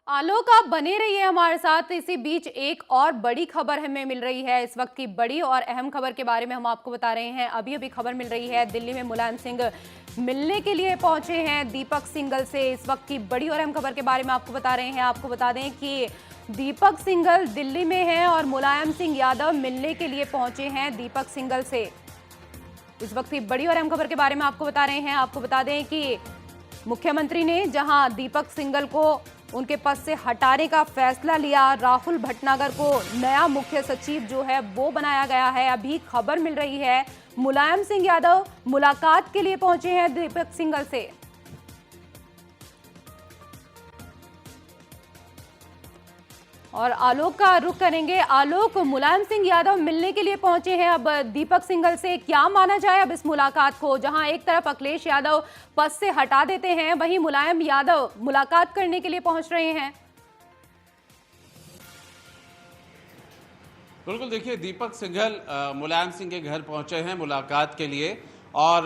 आलोक, आप बने रहिए हमारे साथ। इसी बीच एक और बड़ी खबर हमें मिल रही है। इस वक्त की बड़ी और अहम खबर के बारे में हम आपको बता रहे हैं। अभी खबर मिल रही है, दिल्ली में मुलायम सिंह मिलने के लिए पहुंचे हैं दीपक सिंघल से। इस वक्त की बड़ी और अहम खबर के बारे में आपको बता रहे हैं। आपको बता दें कि दीपक सिंघल दिल्ली में हैं और मुलायम सिंह यादव मिलने के लिए पहुंचे हैं दीपक सिंघल से। इस वक्त की बड़ी और अहम खबर के बारे में आपको बता रहे हैं। आपको बता दें कि मुख्यमंत्री ने जहां दीपक सिंघल को उनके पद से हटाने का फैसला लिया, राहुल भटनागर को नया मुख्य सचिव जो है वो बनाया गया है। अभी खबर मिल रही है मुलायम सिंह यादव मुलाकात के लिए पहुंचे हैं दीपक सिंघल से। और आलोक का रुख करेंगे। आलोक, मुलायम सिंह यादव मिलने के लिए पहुंचे हैं अब दीपक सिंघल से। क्या माना जाए अब इस मुलाकात को? जहां एक तरफ अखिलेश यादव पद से हटा देते हैं, वहीं मुलायम यादव मुलाकात करने के लिए पहुंच रहे हैं। बिल्कुल, देखिए दीपक सिंघल मुलायम सिंह के घर पहुंचे हैं मुलाकात के लिए। और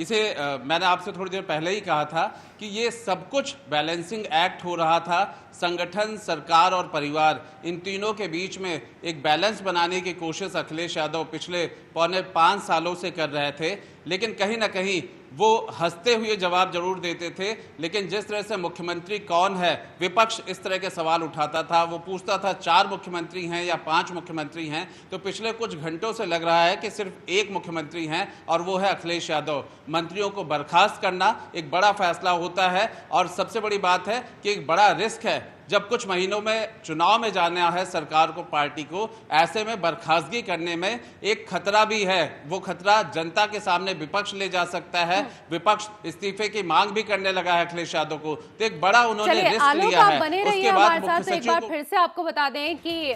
इसे मैंने आपसे थोड़ी देर पहले ही कहा था कि ये सब कुछ बैलेंसिंग एक्ट हो रहा था। संगठन, सरकार और परिवार, इन तीनों के बीच में एक बैलेंस बनाने की कोशिश अखिलेश यादव पिछले 4.5 सालों से कर रहे थे। लेकिन कहीं ना कहीं वो हंसते हुए जवाब जरूर देते थे। लेकिन जिस तरह से मुख्यमंत्री कौन है, विपक्ष इस तरह के सवाल उठाता था, वो पूछता था 4 मुख्यमंत्री हैं या 5 मुख्यमंत्री हैं, तो पिछले कुछ घंटों से लग रहा है कि सिर्फ एक मुख्यमंत्री हैं और वो है अखिलेश यादव। मंत्रियों को बर्खास्त करना एक बड़ा फैसला होता है और सबसे बड़ी बात है कि एक बड़ा रिस्क है। जब कुछ महीनों में चुनाव में जाना है सरकार को, पार्टी को, ऐसे में बर्खास्तगी करने में एक खतरा भी है। वो खतरा जनता के सामने विपक्ष ले जा सकता है। विपक्ष इस्तीफे की मांग भी करने लगा है अखिलेश यादव को, तो एक बड़ा उन्होंने रिस्क लिया है। बने रहिए हमारे साथ। एक बार फिर से आपको बता दें कि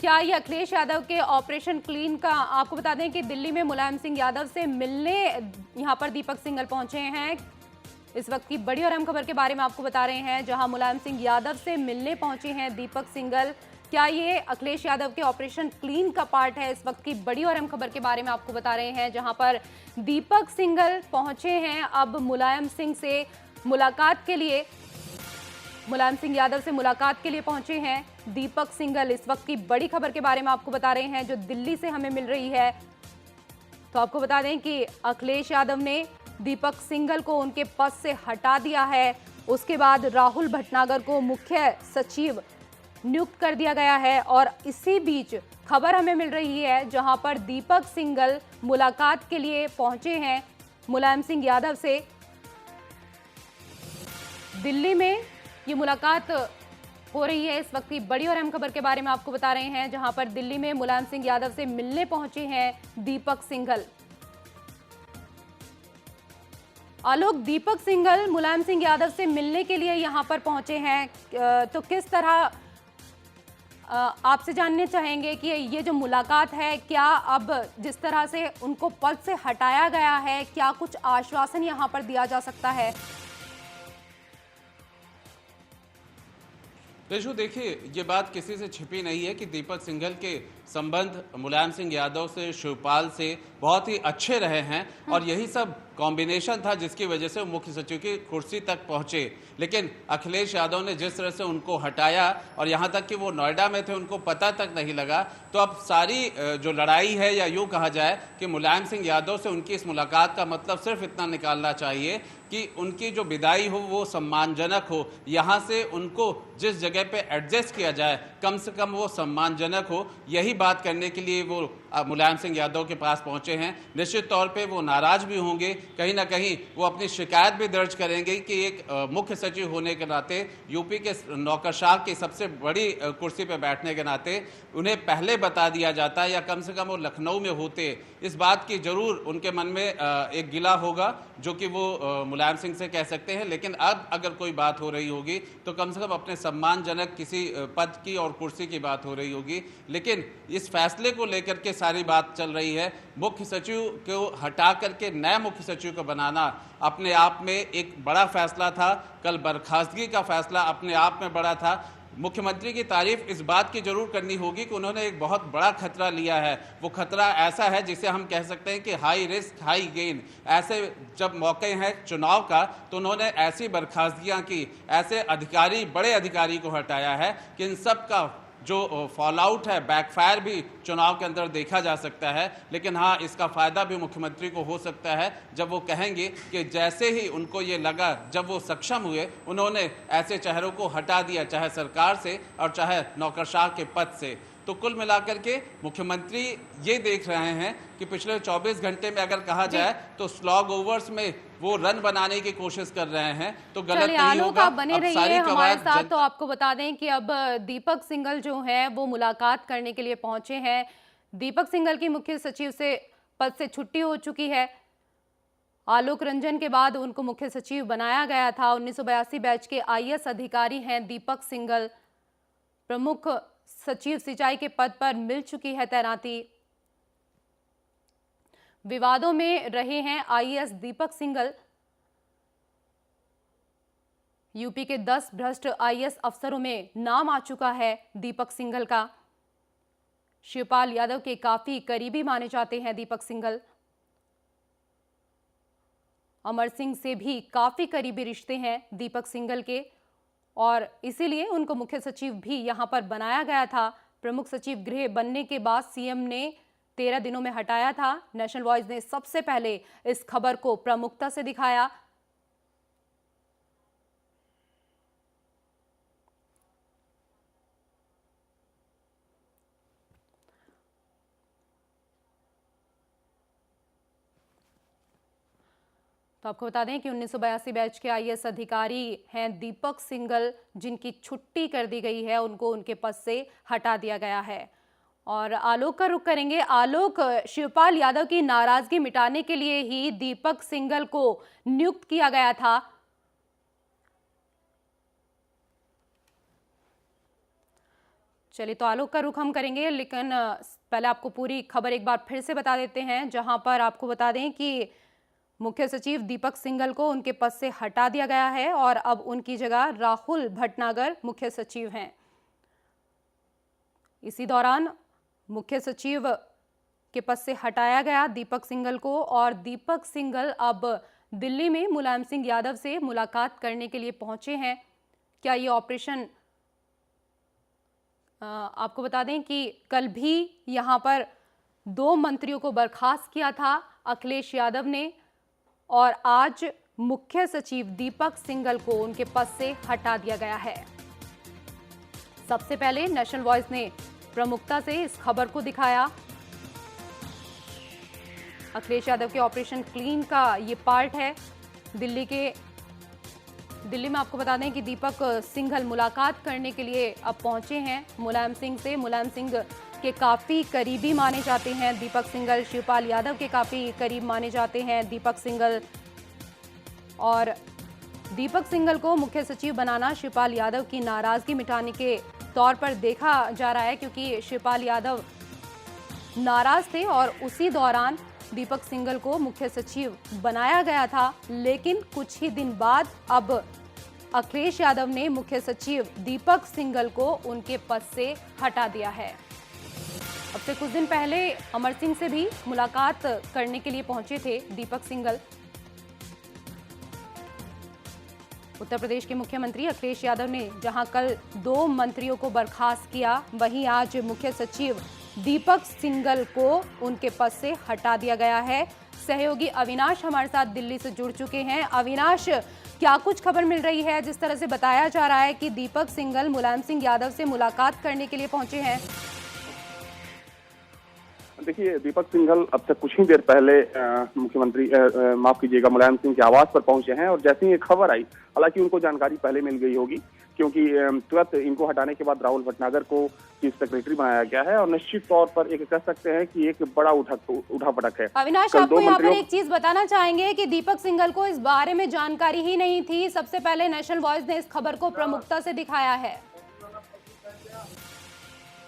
क्या ये अखिलेश यादव के ऑपरेशन क्लीन का, आपको बता दें कि दिल्ली में मुलायम सिंह यादव से मिलने यहाँ पर दीपक सिंघल पहुंचे हैं। इस वक्त की बड़ी और अहम खबर के बारे में आपको बता रहे हैं, जहां मुलायम सिंह यादव से मिलने पहुंचे हैं दीपक सिंघल। क्या ये अखिलेश यादव के ऑपरेशन क्लीन का पार्ट है? इस वक्त की बड़ी और अहम खबर के बारे में आपको बता रहे हैं, जहां पर दीपक सिंघल पहुंचे हैं अब मुलायम सिंह से मुलाकात के लिए। मुलायम सिंह यादव से मुलाकात के लिए पहुंचे हैं दीपक सिंघल। इस वक्त की बड़ी खबर के बारे में आपको बता रहे हैं जो दिल्ली से हमें मिल रही है। तो आपको बता दें कि अखिलेश यादव ने दीपक सिंघल को उनके पद से हटा दिया है। उसके बाद राहुल भटनागर को मुख्य सचिव नियुक्त कर दिया गया है और इसी बीच खबर हमें मिल रही है जहां पर दीपक सिंघल मुलाकात के लिए पहुंचे हैं मुलायम सिंह यादव से। दिल्ली में ये मुलाकात हो रही है। इस वक्त की बड़ी और अहम खबर के बारे में आपको बता रहे हैं, जहां पर दिल्ली में मुलायम सिंह यादव से मिलने पहुंचे हैं दीपक सिंघल। आलोक, दीपक सिंघल मुलायम सिंह यादव से मिलने के लिए यहां पर पहुंचे हैं, तो किस तरह आपसे जानने चाहेंगे कि ये जो मुलाकात है, क्या अब जिस तरह से उनको पद से हटाया गया है, क्या कुछ आश्वासन यहां पर दिया जा सकता है? रेशु, देखिए, ये बात किसी से छिपी नहीं है कि दीपक सिंघल के संबंध मुलायम सिंह यादव से, शिवपाल से बहुत ही अच्छे रहे हैं और यही सब कॉम्बिनेशन था जिसकी वजह से वो मुख्य सचिव की कुर्सी तक पहुंचे। लेकिन अखिलेश यादव ने जिस तरह से उनको हटाया और यहां तक कि वो नोएडा में थे, उनको पता तक नहीं लगा, तो अब सारी जो लड़ाई है, या यूं कहा जाए कि मुलायम सिंह यादव से उनकी इस मुलाकात का मतलब सिर्फ इतना निकालना चाहिए कि उनकी जो विदाई हो वो सम्मानजनक हो। यहाँ से उनको जिस जगह पे एडजस्ट किया जाए, कम से कम वो सम्मानजनक हो। यही बात करने के लिए वो मुलायम सिंह यादव के पास पहुंचे हैं। निश्चित तौर पे वो नाराज भी होंगे, कहीं ना कहीं वो अपनी शिकायत भी दर्ज करेंगे कि एक मुख्य सचिव होने के नाते, यूपी के नौकरशाह की सबसे बड़ी कुर्सी पे बैठने के नाते उन्हें पहले बता दिया जाता, या कम से कम वो लखनऊ में होते। इस बात की जरूर उनके मन में एक गिला होगा जो कि वो मुलायम सिंह से कह सकते हैं। लेकिन अब अगर कोई बात हो रही होगी तो कम से कम अपने सम्मानजनक किसी पद की और कुर्सी की बात हो रही होगी। लेकिन इस फैसले को लेकर के सारी बात चल रही है। मुख्य सचिव को हटा करके नए मुख्य सचिव को बनाना अपने आप में एक बड़ा फैसला था। कल बर्खास्तगी का फैसला अपने आप में बड़ा था। मुख्यमंत्री की तारीफ इस बात की जरूर करनी होगी कि उन्होंने एक बहुत बड़ा खतरा लिया है। वो खतरा ऐसा है जिसे हम कह सकते हैं कि हाई रिस्क हाई गेन। ऐसे जब मौके हैं चुनाव का तो उन्होंने ऐसी बर्खास्तगियां की, ऐसे अधिकारी, बड़े अधिकारी को हटाया है कि इन सब का जो फॉल आउट है, बैकफायर भी चुनाव के अंदर देखा जा सकता है। लेकिन हाँ, इसका फायदा भी मुख्यमंत्री को हो सकता है जब वो कहेंगे कि जैसे ही उनको ये लगा, जब वो सक्षम हुए, उन्होंने ऐसे चेहरों को हटा दिया, चाहे सरकार से और चाहे नौकरशाह के पद से। तो कुल मिलाकर के मुख्यमंत्री ये देख रहे हैं कि पिछले 24 घंटे में अगर कहा जाए तो स्लॉग ओवर्स में वो रन बनाने की कोशिश कर रहे हैं, तो गलत नहीं होगा। आप बने रहिए हमारे साथ। तो आपको बता दें कि अब दीपक सिंघल जो है वो मुलाकात करने के लिए पहुंचे हैं। दीपक सिंघल की मुख्य सचिव से पद से छुट्टी हो चुकी है। आलोक रंजन के बाद उनको मुख्य सचिव बनाया गया था। 1982 बैच के IAS अधिकारी हैं दीपक सिंघल। प्रमुख सचिव सिंचाई के पद पर मिल चुकी है तैनाती। विवादों में रहे हैं IAS दीपक सिंघल। यूपी के 10 भ्रष्ट IAS अफसरों में नाम आ चुका है दीपक सिंघल का। शिवपाल यादव के काफी करीबी माने जाते हैं दीपक सिंघल। अमर सिंह से भी काफी करीबी रिश्ते हैं दीपक सिंघल के और इसीलिए उनको मुख्य सचिव भी यहां पर बनाया गया था। प्रमुख सचिव गृह बनने के बाद CM ने 13 दिनों में हटाया था। नेशनल वॉइस ने सबसे पहले इस खबर को प्रमुखता से दिखाया। तो आपको बता दें कि 1982 बैच के आईएएस अधिकारी हैं दीपक सिंघल, जिनकी छुट्टी कर दी गई है, उनको उनके पद से हटा दिया गया है। और आलोक का रुख करेंगे। आलोक, शिवपाल यादव की नाराजगी मिटाने के लिए ही दीपक सिंघल को नियुक्त किया गया था। चलिए, तो आलोक का रुख हम करेंगे, लेकिन पहले आपको पूरी खबर एक बार फिर से बता देते हैं, जहां पर आपको बता दें कि मुख्य सचिव दीपक सिंघल को उनके पद से हटा दिया गया है और अब उनकी जगह राहुल भटनागर मुख्य सचिव हैं। इसी दौरान मुख्य सचिव के पद से हटाया गया दीपक सिंघल को और दीपक सिंघल अब दिल्ली में मुलायम सिंह यादव से मुलाकात करने के लिए पहुंचे हैं। क्या ये ऑपरेशन, आपको बता दें कि कल भी यहां पर 2 मंत्रियों को बर्खास्त किया था अखिलेश यादव ने, और आज मुख्य सचिव दीपक सिंघल को उनके पद से हटा दिया गया है। सबसे पहले नेशनल वॉइस ने प्रमुखता से इस खबर को दिखाया। अखिलेश यादव के ऑपरेशन क्लीन का ये पार्ट है। दिल्ली में आपको बता दें कि दीपक सिंघल मुलाकात करने के लिए अब पहुंचे हैं मुलायम सिंह से। मुलायम सिंह के काफ़ी करीबी माने जाते हैं दीपक सिंघल, शिवपाल यादव के काफ़ी करीब माने जाते हैं दीपक सिंघल, और दीपक सिंघल को मुख्य सचिव बनाना शिवपाल यादव की नाराज़गी मिटाने के तौर पर देखा जा रहा है, क्योंकि शिवपाल यादव नाराज़ थे और उसी दौरान दीपक सिंघल को मुख्य सचिव बनाया गया था। लेकिन कुछ ही दिन बाद अब अखिलेश यादव ने मुख्य सचिव दीपक सिंघल को उनके पद से हटा दिया है। अब से कुछ दिन पहले अमर सिंह से भी मुलाकात करने के लिए पहुंचे थे दीपक सिंघल। उत्तर प्रदेश के मुख्यमंत्री अखिलेश यादव ने जहां कल 2 मंत्रियों को बर्खास्त किया, वहीं आज मुख्य सचिव दीपक सिंघल को उनके पद से हटा दिया गया है। सहयोगी अविनाश हमारे साथ दिल्ली से जुड़ चुके हैं। अविनाश, क्या कुछ खबर मिल रही है? जिस तरह से बताया जा रहा है कि दीपक सिंघल मुलायम सिंह यादव से मुलाकात करने के लिए पहुंचे हैं। देखिए, दीपक सिंघल अब से कुछ ही देर पहले मुख्यमंत्री माफ कीजिएगा मुलायम सिंह के आवास पर पहुंचे हैं, और जैसे ही ये खबर आई, हालांकि उनको जानकारी पहले मिल गई होगी, क्योंकि तुरंत इनको हटाने के बाद राहुल भटनागर को चीफ सेक्रेटरी बनाया गया है, और निश्चित तौर पर एक कह सकते हैं कि एक बड़ा उठापटक है। अविनाश, आपको यहाँ पर एक चीज बताना चाहेंगे कि दीपक सिंघल को इस बारे में जानकारी ही नहीं थी। सबसे पहले नेशनल वॉइस ने इस खबर को प्रमुखता से दिखाया है।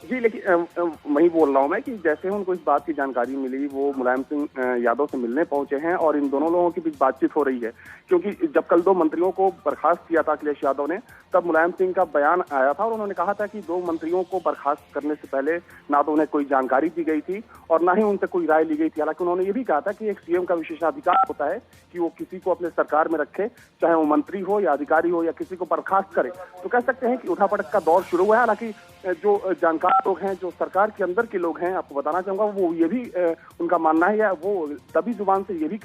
जी, लेकिन वही बोल रहा हूं मैं कि जैसे उनको इस बात की जानकारी मिली, वो मुलायम सिंह यादव से मिलने पहुंचे हैं और इन दोनों लोगों के बीच बातचीत हो रही है। क्योंकि जब कल 2 मंत्रियों को बर्खास्त किया था अखिलेश यादव ने, तब मुलायम सिंह का बयान आया था और उन्होंने कहा था कि 2 मंत्रियों को बर्खास्त करने से पहले ना तो उन्हें कोई जानकारी दी गई थी और ना ही उनसे कोई राय ली गई थी। हालांकि उन्होंने ये भी कहा था कि एक सीएम का विशेषाधिकार होता है कि वो किसी को अपने सरकार में रखे, चाहे वो मंत्री हो या अधिकारी हो या किसी को बर्खास्त करे। तो कह सकते हैं कि उठापटक का दौर शुरू हुआ है। हालांकि जो जानकार लोग हैं, जो सरकार के अंदर के लोग हैं, आपको बताना चाहूंगा, वो ये भी उनका मानना है, या वो तभी जुबान से ये भी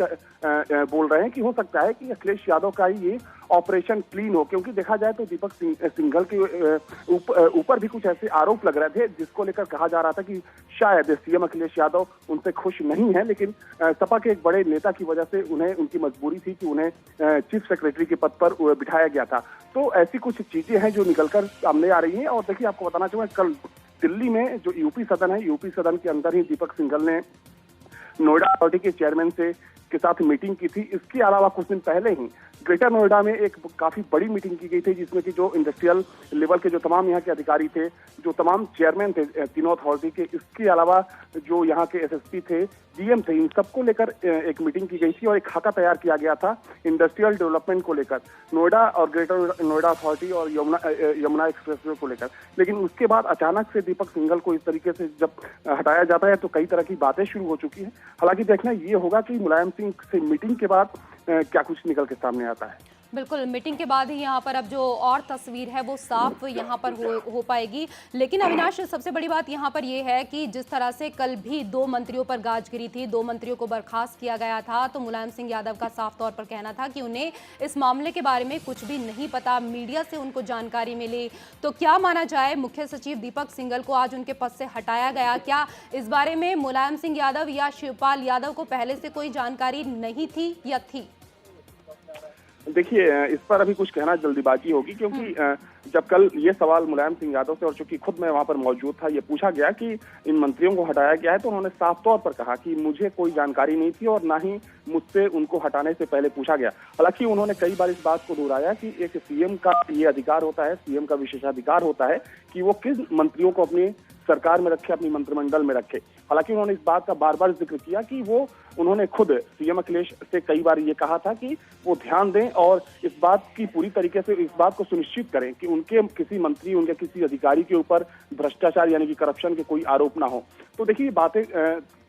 बोल रहे हैं कि हो सकता है कि अखिलेश यादव का ही ये ऑपरेशन क्लीन हो। क्योंकि देखा जाए तो दीपक सिंघल के ऊपर भी कुछ ऐसे आरोप लग रहे थे, जिसको लेकर कहा जा रहा था कि शायद सीएम अखिलेश यादव उनसे खुश नहीं है, लेकिन सपा के एक बड़े नेता की वजह से उन्हें, उनकी मजबूरी थी कि उन्हें चीफ सेक्रेटरी के पद पर बिठाया गया था। तो ऐसी कुछ चीजें हैं जो निकलकर सामने आ रही हैं। और देखिए, आपको बताना चाहूंगा, कल दिल्ली में जो यूपी सदन है, यूपी सदन के अंदर ही दीपक सिंघल ने नोएडा अथॉरिटी के चेयरमैन के साथ मीटिंग की थी। इसके अलावा कुछ दिन पहले ही ग्रेटर नोएडा में एक काफी बड़ी मीटिंग की गई थी, जिसमें कि जो इंडस्ट्रियल लेवल के जो तमाम यहाँ के अधिकारी थे, जो तमाम चेयरमैन थे तीनों अथॉरिटी के, इसके अलावा जो यहाँ के एसएसपी थे, डीएम थे, इन सबको लेकर एक मीटिंग की गई थी और एक खाका तैयार किया गया था इंडस्ट्रियल डेवलपमेंट को लेकर, नोएडा और ग्रेटर नोएडा अथॉरिटी और यमुना एक्सप्रेसवे को लेकर। लेकिन उसके बाद अचानक से दीपक सिंघल को इस तरीके से जब हटाया जाता है तो कई तरह की बातें शुरू हो चुकी है। हालांकि देखना ये होगा कि मुलायम सिंह से मीटिंग के बाद क्या कुछ निकल के सामने आता है। बिल्कुल, मीटिंग के बाद ही यहाँ पर अब जो और तस्वीर है वो साफ यहाँ पर हो पाएगी। लेकिन अविनाश, सबसे बड़ी बात यहाँ पर ये है कि जिस तरह से कल भी 2 मंत्रियों पर गाज गिरी थी, 2 मंत्रियों को बर्खास्त किया गया था, तो मुलायम सिंह यादव का साफ तौर पर कहना था कि उन्हें इस मामले के बारे में कुछ भी नहीं पता, मीडिया से उनको जानकारी मिली। तो क्या माना जाए, मुख्य सचिव दीपक सिंघल को आज उनके पद से हटाया गया, क्या इस बारे में मुलायम सिंह यादव या शिवपाल यादव को पहले से कोई जानकारी नहीं थी या थी? देखिए, इस पर अभी कुछ कहना जल्दीबाजी होगी, क्योंकि जब कल ये सवाल मुलायम सिंह यादव से, और चूंकि खुद मैं वहां पर मौजूद था, ये पूछा गया कि इन मंत्रियों को हटाया गया है, तो उन्होंने साफ तौर पर कहा कि मुझे कोई जानकारी नहीं थी और ना ही मुझसे उनको हटाने से पहले पूछा गया। हालांकि उन्होंने कई बार इस बात को दोहराया कि एक सीएम का ये अधिकार होता है, सीएम का विशेषाधिकार होता है कि वो किस मंत्रियों को अपनी सरकार में रखे, अपनी मंत्रिमंडल में रखे। हालांकि उन्होंने इस बात का बार बार जिक्र किया कि उन्होंने खुद सीएम अखिलेश से कई बार ये कहा था कि वो ध्यान दें और इस बात की पूरी तरीके से इस बात को सुनिश्चित करें कि उनके किसी मंत्री, उनके किसी अधिकारी के ऊपर भ्रष्टाचार यानी कि करप्शन के कोई आरोप ना हो। तो देखिए, बातें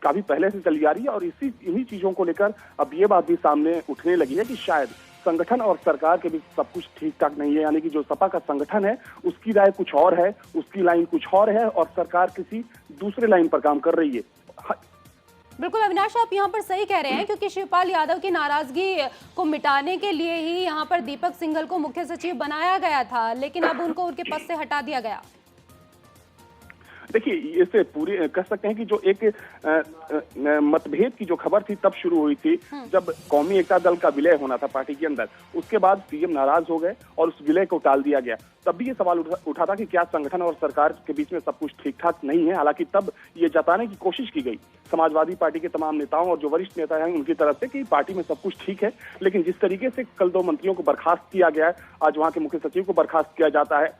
काफी पहले से चली आ रही है और इन्हीं चीजों को लेकर अब ये बात भी सामने उठने लगी है कि शायद संगठन और सरकार के बीच सब कुछ ठीक ठाक नहीं है, यानी कि जो सपा का संगठन है उसकी राय कुछ और है, उसकी लाइन कुछ और है और सरकार किसी दूसरे लाइन पर काम कर रही है। बिल्कुल अविनाश, आप यहाँ पर सही कह रहे हैं, क्योंकि शिवपाल यादव की नाराजगी को मिटाने के लिए ही यहाँ पर दीपक सिंघल को मुख्य सचिव बनाया गया था, लेकिन अब उनको उनके पद से हटा दिया गया। देखिए, इसे पूरी कह सकते हैं कि जो एक मतभेद की जो खबर थी तब शुरू हुई थी जब कौमी एकता दल का विलय होना था पार्टी के अंदर। उसके बाद सीएम नाराज हो गए और उस विलय को टाल दिया गया। तब भी ये सवाल उठा था कि क्या संगठन और सरकार के बीच में सब कुछ ठीक ठाक नहीं है। हालांकि तब ये जताने की कोशिश की गई समाजवादी पार्टी के तमाम नेताओं और जो वरिष्ठ नेता हैं उनकी तरफ से कि पार्टी में सब कुछ ठीक है, लेकिन जिस तरीके से कल 2 मंत्रियों को बर्खास्त किया गया है, आज वहां के मुख्य सचिव को बर्खास्त किया जाता है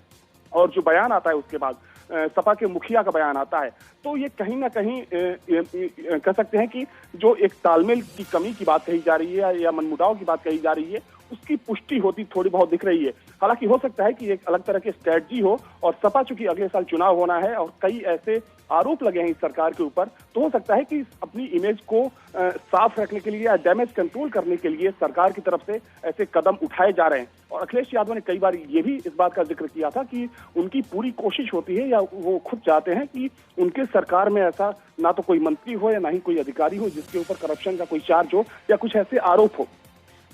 और जो बयान आता है उसके बाद सपा के मुखिया का बयान आता है, तो ये कहीं ना कहीं कह सकते हैं कि जो एक तालमेल की कमी की बात कही जा रही है या मनमुटाव की बात कही जा रही है, उसकी पुष्टि होती थोड़ी बहुत दिख रही है। हालांकि हो सकता है कि एक अलग तरह की स्ट्रेटजी हो और सपा चूंकि अगले साल चुनाव होना है और कई ऐसे आरोप लगे हैं इस सरकार के ऊपर, तो हो सकता है कि अपनी इमेज को साफ रखने के लिए या डैमेज कंट्रोल करने के लिए सरकार की तरफ से ऐसे कदम उठाए जा रहे हैं। और अखिलेश यादव ने कई बार ये भी इस बात का जिक्र किया था कि उनकी पूरी कोशिश होती है या वो खुद चाहते हैं कि उनके सरकार में ऐसा ना तो कोई मंत्री हो या ना ही कोई अधिकारी हो जिसके ऊपर करप्शन का कोई चार्ज हो या कुछ ऐसे आरोप हो।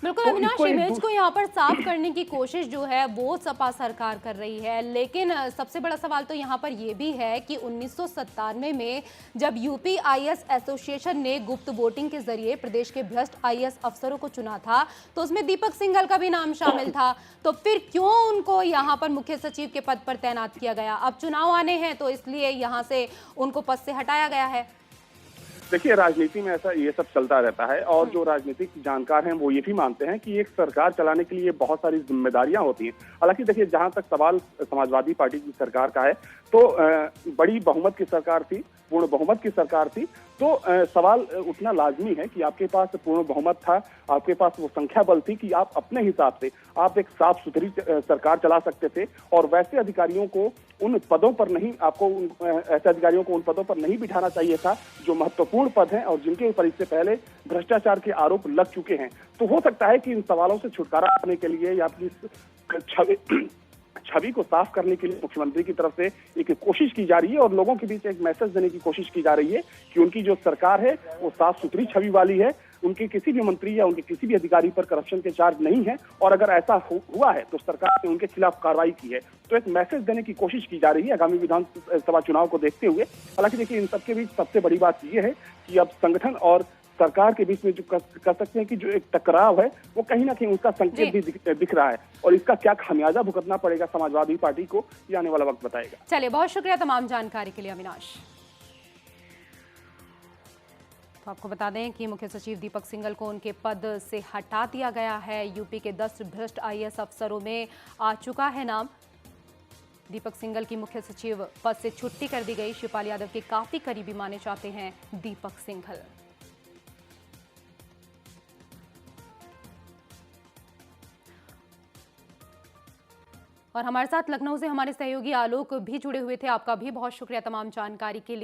बिल्कुल अविनाश, इमेज को यहाँ पर साफ करने की कोशिश जो है वो सपा सरकार कर रही है, लेकिन सबसे बड़ा सवाल तो यहाँ पर ये भी है कि 1997 में जब यूपी आईएएस एसोसिएशन ने गुप्त वोटिंग के जरिए प्रदेश के भ्रष्ट आईएएस अफसरों को चुना था, तो उसमें दीपक सिंघल का भी नाम शामिल था। तो फिर क्यों उनको यहाँ पर मुख्य सचिव के पद पर तैनात किया गया? अब चुनाव आने हैं तो इसलिए यहाँ से उनको पद से हटाया गया है। देखिए, राजनीति में ऐसा ये सब चलता रहता है और जो राजनीतिक जानकार हैं वो ये भी मानते हैं कि एक सरकार चलाने के लिए बहुत सारी जिम्मेदारियां होती हैं। हालांकि देखिए, जहां तक सवाल समाजवादी पार्टी की सरकार का है तो बड़ी बहुमत की सरकार थी, पूर्ण बहुमत की सरकार थी, तो सवाल उठना लाजमी है कि आपके पास पूर्ण बहुमत था, आपके पास वो संख्या बल थी कि आप अपने हिसाब से आप एक साफ सुथरी सरकार चला सकते थे और वैसे अधिकारियों को उन पदों पर नहीं, आपको ऐसे अधिकारियों को उन पदों पर नहीं बिठाना चाहिए था जो महत्वपूर्ण पद हैं और जिनके ऊपर इससे पहले भ्रष्टाचार के आरोप लग चुके हैं। तो हो सकता है कि इन सवालों से छुटकारा पाने के लिए या अपनी छवि को साफ करने के लिए मुख्यमंत्री की तरफ से एक कोशिश की जा रही है और लोगों के बीच एक मैसेज देने की कोशिश की जा रही है कि उनकी जो सरकार है वो साफ सुथरी छवि वाली है, उनके किसी भी मंत्री या उनके किसी भी अधिकारी पर करप्शन के चार्ज नहीं है और अगर ऐसा हुआ है तो सरकार ने उनके खिलाफ कार्रवाई की है। तो एक मैसेज देने की कोशिश की जा रही है आगामी विधानसभा चुनाव को देखते हुए। हालांकि देखिए, इन सबके बीच सबसे बड़ी बात यह है कि अब संगठन और सरकार के बीच में जो कह सकते हैं कि जो एक टकराव है वो कहीं ना कहीं उसका संकेत भी दिख रहा है और इसका क्या खामियाजा भुगतना पड़ेगा समाजवादी पार्टी को, ये आने वाला वक्त बताएगा। चलिए, बहुत शुक्रिया तमाम जानकारी के लिए अविनाश। तो आपको बता दें कि मुख्य सचिव दीपक सिंघल को उनके पद से हटा दिया गया है। यूपी के 10 भ्रष्ट आईएएस अफसरों में आ चुका है नाम। दीपक सिंघल की मुख्य सचिव पद से छुट्टी कर दी गई। शिवपाल यादव के काफी करीबी माने जाते हैं दीपक सिंघल। और हमारे साथ लखनऊ से हमारे सहयोगी आलोक भी जुड़े हुए थे। आपका भी बहुत शुक्रिया तमाम जानकारी के लिए।